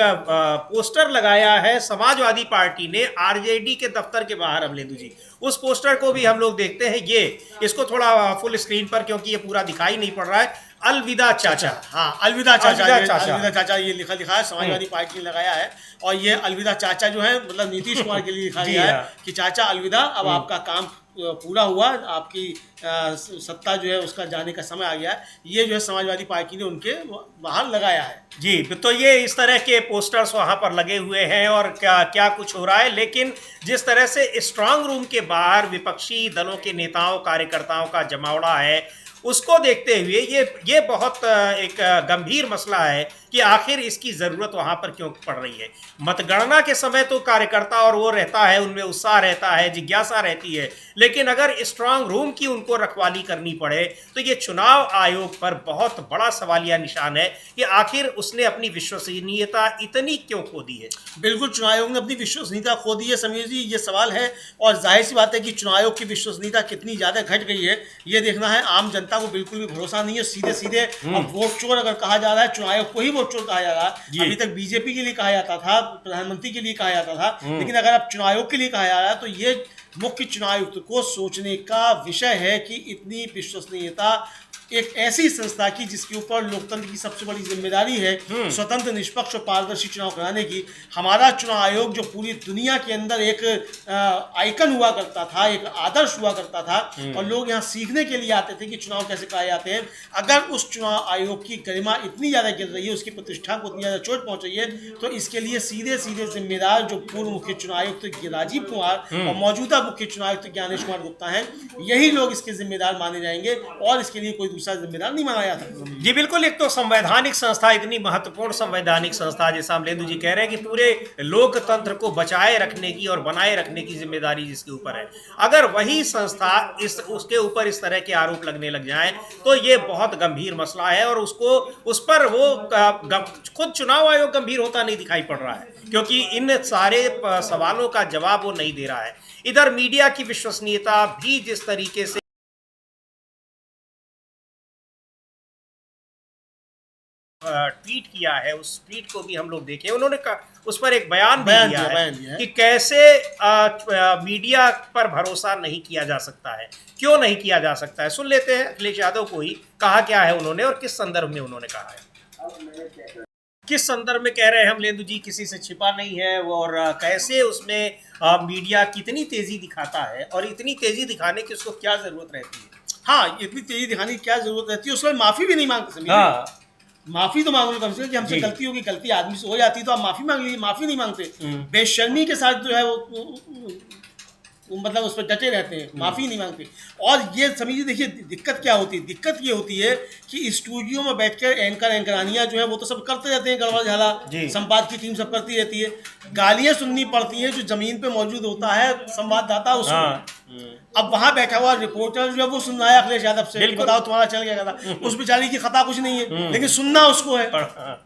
पोस्टर लगाया है समाजवादी पार्टी ने आरजेडी के दफ्तर के बाहर। अमलेदु जी, उस पोस्टर को भी हम लोग देखते हैं। ये इसको थोड़ा फुल स्क्रीन पर, क्योंकि ये पूरा दिखाई नहीं पड़ रहा है। अलविदा चाचा, हाँ, अलविदा चाचा, अलविदा चाचा ये लिखा है, समाजवादी पार्टी ने लगाया है। और ये अलविदा चाचा जो है मतलब नीतीश कुमार के लिए लिखा गया है कि चाचा अलविदा, अब आपका काम पूरा हुआ, आपकी सत्ता जो है उसका जाने का समय आ गया है। ये जो है समाजवादी पार्टी ने उनके बाहर लगाया है। जी, तो ये इस तरह के पोस्टर्स वहाँ पर लगे हुए हैं और क्या कुछ हो रहा है। लेकिन जिस तरह से स्ट्रांग रूम के बाहर विपक्षी दलों के नेताओं, कार्यकर्ताओं का जमावड़ा है, उसको देखते हुए ये बहुत एक गंभीर मसला है कि आखिर इसकी ज़रूरत वहाँ पर क्यों पड़ रही है। मतगणना के समय तो कार्यकर्ता और वो रहता है, उनमें उत्साह रहता है, जिज्ञासा रहती है, लेकिन अगर स्ट्रांग रूम की उनको रखवाली करनी पड़े तो ये चुनाव आयोग पर बहुत बड़ा सवालिया निशान है कि आखिर उसने अपनी विश्वसनीयता इतनी क्यों खो दी है। बिल्कुल, चुनाव आयोग ने अपनी विश्वसनीयता खो दी है समीर जी, ये सवाल है। और जाहिर सी बात है कि चुनाव आयोग की विश्वसनीयता कितनी ज़्यादा घट गई है ये देखना है। आम जनता को बिल्कुल भी भरोसा नहीं है, सीधे सीधे अब वोट चोर अगर कहा जा रहा है, चुनाव आयोग को ही वोट चोर कहा जा रहा है। अभी तक बीजेपी के लिए कहा जाता था, प्रधानमंत्री के लिए कहा जाता था, लेकिन अगर अब चुनाव आयोग के लिए कहा जा रहा है तो ये मुख्य चुनाव आयुक्त को सोचने का विषय है कि इतनी विश्वसनीयता एक ऐसी संस्था की जिसके ऊपर लोकतंत्र की सबसे बड़ी जिम्मेदारी है स्वतंत्र, निष्पक्ष और पारदर्शी चुनाव कराने की। हमारा चुनाव आयोग जो पूरी दुनिया के अंदर एक आइकन हुआ करता था, एक आदर्श हुआ करता था, और लोग यहाँ सीखने के लिए आते थे कि चुनाव कैसे कराए जाते हैं। अगर उस चुनाव आयोग की गरिमा इतनी ज़्यादा गिर रही है, उसकी प्रतिष्ठा को इतनी ज़्यादा चोट पहुँच रही है, तो इसके लिए सीधे सीधे जिम्मेदार जो पूर्व मुख्य चुनाव आयुक्त राजीव कुमार और मौजूदा मुख्य चुनाव आयुक्त ज्ञानेश कुमार गुप्ता हैं, यही लोग इसके जिम्मेदार माने जाएंगे और इसके लिए कोई जिम्मेदार नहीं माना जाता। जी बिल्कुल, एक तो संवैधानिक संस्था, इतनी महत्वपूर्ण संवैधानिक संस्था जैसा अमलेंदु जी कह रहे हैं कि पूरे लोकतंत्र को बचाए रखने की और बनाए रखने की जिम्मेदारी जिसके ऊपर है, अगर वही संस्था उसके ऊपर इस तरह के आरोप लगने लग जाएं तो ये बहुत गंभीर मसला है। और उस पर वो खुद चुनाव आयोग गंभीर होता नहीं दिखाई पड़ रहा है, क्योंकि इन सारे सवालों का जवाब वो नहीं दे रहा है। इधर मीडिया की विश्वसनीयता भी जिस तरीके से ट्वीट किया है, उस ट्वीट को भी हम लोग देखें, उन्होंने उस पर एक बयान दिया है कि कैसे मीडिया पर भरोसा नहीं किया जा सकता है, क्यों नहीं किया जा सकता है। सुन लेते हैं अखिलेश यादव को ही कहा क्या है उन्होंने और किस संदर्भ में उन्होंने कहा है। किस संदर्भ में कह रहे हैं अमलेंदु जी, किसी से छिपा नहीं है, और कैसे उसमें मीडिया कितनी तेजी दिखाता है और इतनी तेजी दिखाने की उसको क्या जरूरत रहती है। हाँ, इतनी तेजी दिखाने की क्या जरूरत रहती है, उसमें माफी भी नहीं मांगते। माफी तो मांग लो कम से कम कि हमसे गलती होगी, गलती आदमी से हो जाती तो आप माफी मांग लीजिए, माफी नहीं मांगते। बेशर्मी के साथ जो है वो मतलब उस पर डटे रहते हैं, माफी नहीं मांगते। और ये समझिए, देखिए दिक्कत क्या होती है, दिक्कत ये होती है कि स्टूडियो में बैठकर एंकरानियां जो है वो तो सब करते रहते हैं, गड़बड़ झाला, संवाद की टीम सब करती रहती है, गालियां सुननी पड़ती हैं जो जमीन पे मौजूद होता है संवाददाता उसको। अब वहां बैठा हुआ रिपोर्टर जो है वो सुन रहा है अखिलेश यादव से, बताओ तुम्हारा चल गया था, उस बेचारी की खता कुछ नहीं है, लेकिन सुनना उसको है,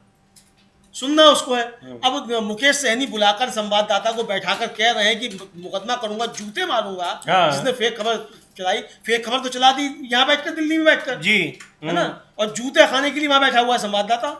सुनना उसको है। अब मुकेश सहनी बुलाकर संवाददाता को बैठाकर कह रहे हैं कि मुकदमा करूंगा, जूते मारूंगा जिसने फेक खबर चलाई। फेक खबर तो चला दी यहाँ बैठकर, दिल्ली में बैठकर, जी है ना, और जूते खाने के लिए वहां बैठा हुआ है संवाददाता।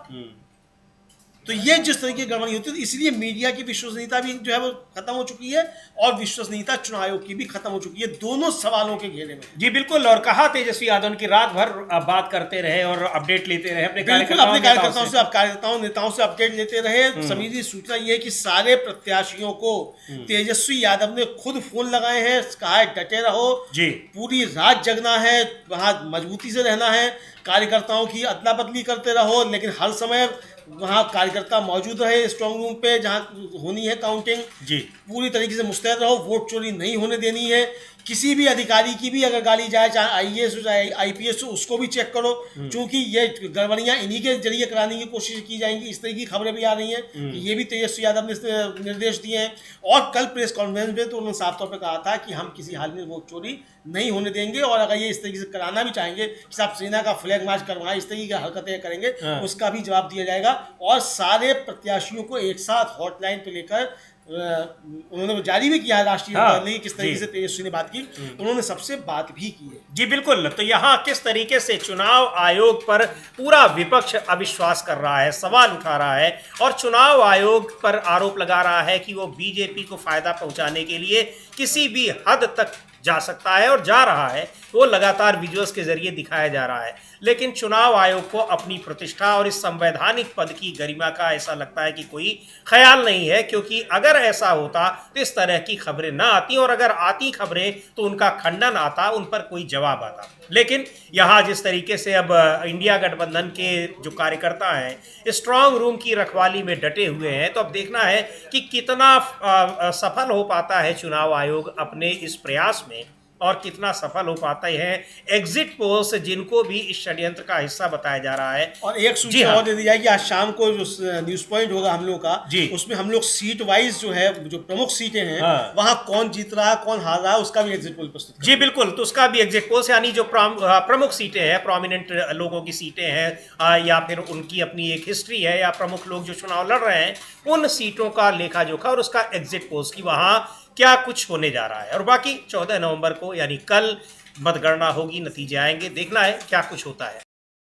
तो ये जिस तरीके की गड़बड़ी होती है, इसलिए मीडिया की विश्वसनीयता भी जो है वो खत्म हो चुकी है और विश्वसनीयता चुनाव आयोग की भी खत्म हो चुकी है, दोनों सवालों के घेरे में। जी बिल्कुल, और कहा तेजस्वी यादव की रात भर बात करते रहे और अपडेट लेते रहे अपने कार्यकर्ताओं से, नेताओं से अपडेट लेते रहे। समीर जी, सूचना ये है कि सारे प्रत्याशियों को तेजस्वी यादव ने खुद फोन लगाए हैं, कहा है डटे रहो जी, पूरी रात जगना है, वहां मजबूती से रहना है, कार्यकर्ताओं की अदला बदली करते रहो, लेकिन हर समय वहाँ कार्यकर्ता मौजूद रहे स्ट्रांग रूम पे जहाँ होनी है काउंटिंग जी, पूरी तरीके से मुस्तैद रहो, वोट चोरी नहीं होने देनी है। किसी भी अधिकारी की भी अगर गाली जाए, चाहे आईएएस हो चाहे आईपीएस हो, उसको भी चेक करो, क्योंकि ये गड़बड़ियाँ इन्हीं के जरिए कराने की कोशिश की जाएंगी। इस तरह की खबरें भी आ रही हैं, ये भी तेजस्वी यादव ने निर्देश दिए हैं। और कल प्रेस कॉन्फ्रेंस में तो उन्होंने साफ तौर पर कहा था कि हम किसी हाल में वोट चोरी नहीं होने देंगे, और अगर ये इस तरीके से कराना भी चाहेंगे कि साहब सेना का फ्लैग मार्च करवाएं, इस तरीके की हरकतें करेंगे, उसका भी जवाब दिया जाएगा। और सारे प्रत्याशियों को एक साथ हॉटलाइन पे लेकर उन्होंने जारी भी किया है राष्ट्रीय किस तरीके से तेजस्वी ने बात की, उन्होंने सबसे बात भी की है। जी बिल्कुल, तो यहाँ किस तरीके से चुनाव आयोग पर पूरा विपक्ष अविश्वास कर रहा है, सवाल उठा रहा है और चुनाव आयोग पर आरोप लगा रहा है कि वो बीजेपी को फायदा पहुंचाने के लिए किसी भी हद तक जा सकता है और जा रहा है, वो लगातार वीडियोस के जरिए दिखाया जा रहा है। लेकिन चुनाव आयोग को अपनी प्रतिष्ठा और इस संवैधानिक पद की गरिमा का ऐसा लगता है कि कोई ख्याल नहीं है, क्योंकि अगर ऐसा होता तो इस तरह की खबरें ना आती, और अगर आती खबरें तो उनका खंडन आता, उन पर कोई जवाब आता। लेकिन यहाँ जिस तरीके से अब इंडिया गठबंधन के जो कार्यकर्ता हैं स्ट्रांग रूम की रखवाली में डटे हुए हैं, तो अब देखना है कि कितना सफल हो पाता है चुनाव आयोग अपने इस प्रयास में और कितना सफल हो पाते हैं एग्जिट पोल्स, जिनको भी इस षड्यंत्र का हिस्सा बताया जा रहा है। और एक जी सूचना हाँ। और दे दी जाए कि आज शाम को जो न्यूज पॉइंट होगा हम लोग का, जी। उसमें हम लोग सीट वाइज जो है, जो प्रमुख सीटें हैं, हाँ। वहां कौन जीत रहा है, कौन हार रहा है, उसका भी एग्जिट पोल प्रस्तुत जी बिल्कुल, तो उसका भी एग्जिट पोल्स, यानी जो प्रमुख सीटें हैं, प्रोमिनेंट लोगों की सीटें हैं, या फिर उनकी अपनी एक हिस्ट्री है, या प्रमुख लोग जो चुनाव लड़ रहे हैं, उन सीटों का लेखा जोखा और उसका एग्जिट पोल्स की वहां क्या कुछ होने जा रहा है। और बाकी 14 नवंबर को यानी कल मतगणना होगी, नतीजे आएंगे, देखना है क्या कुछ होता है।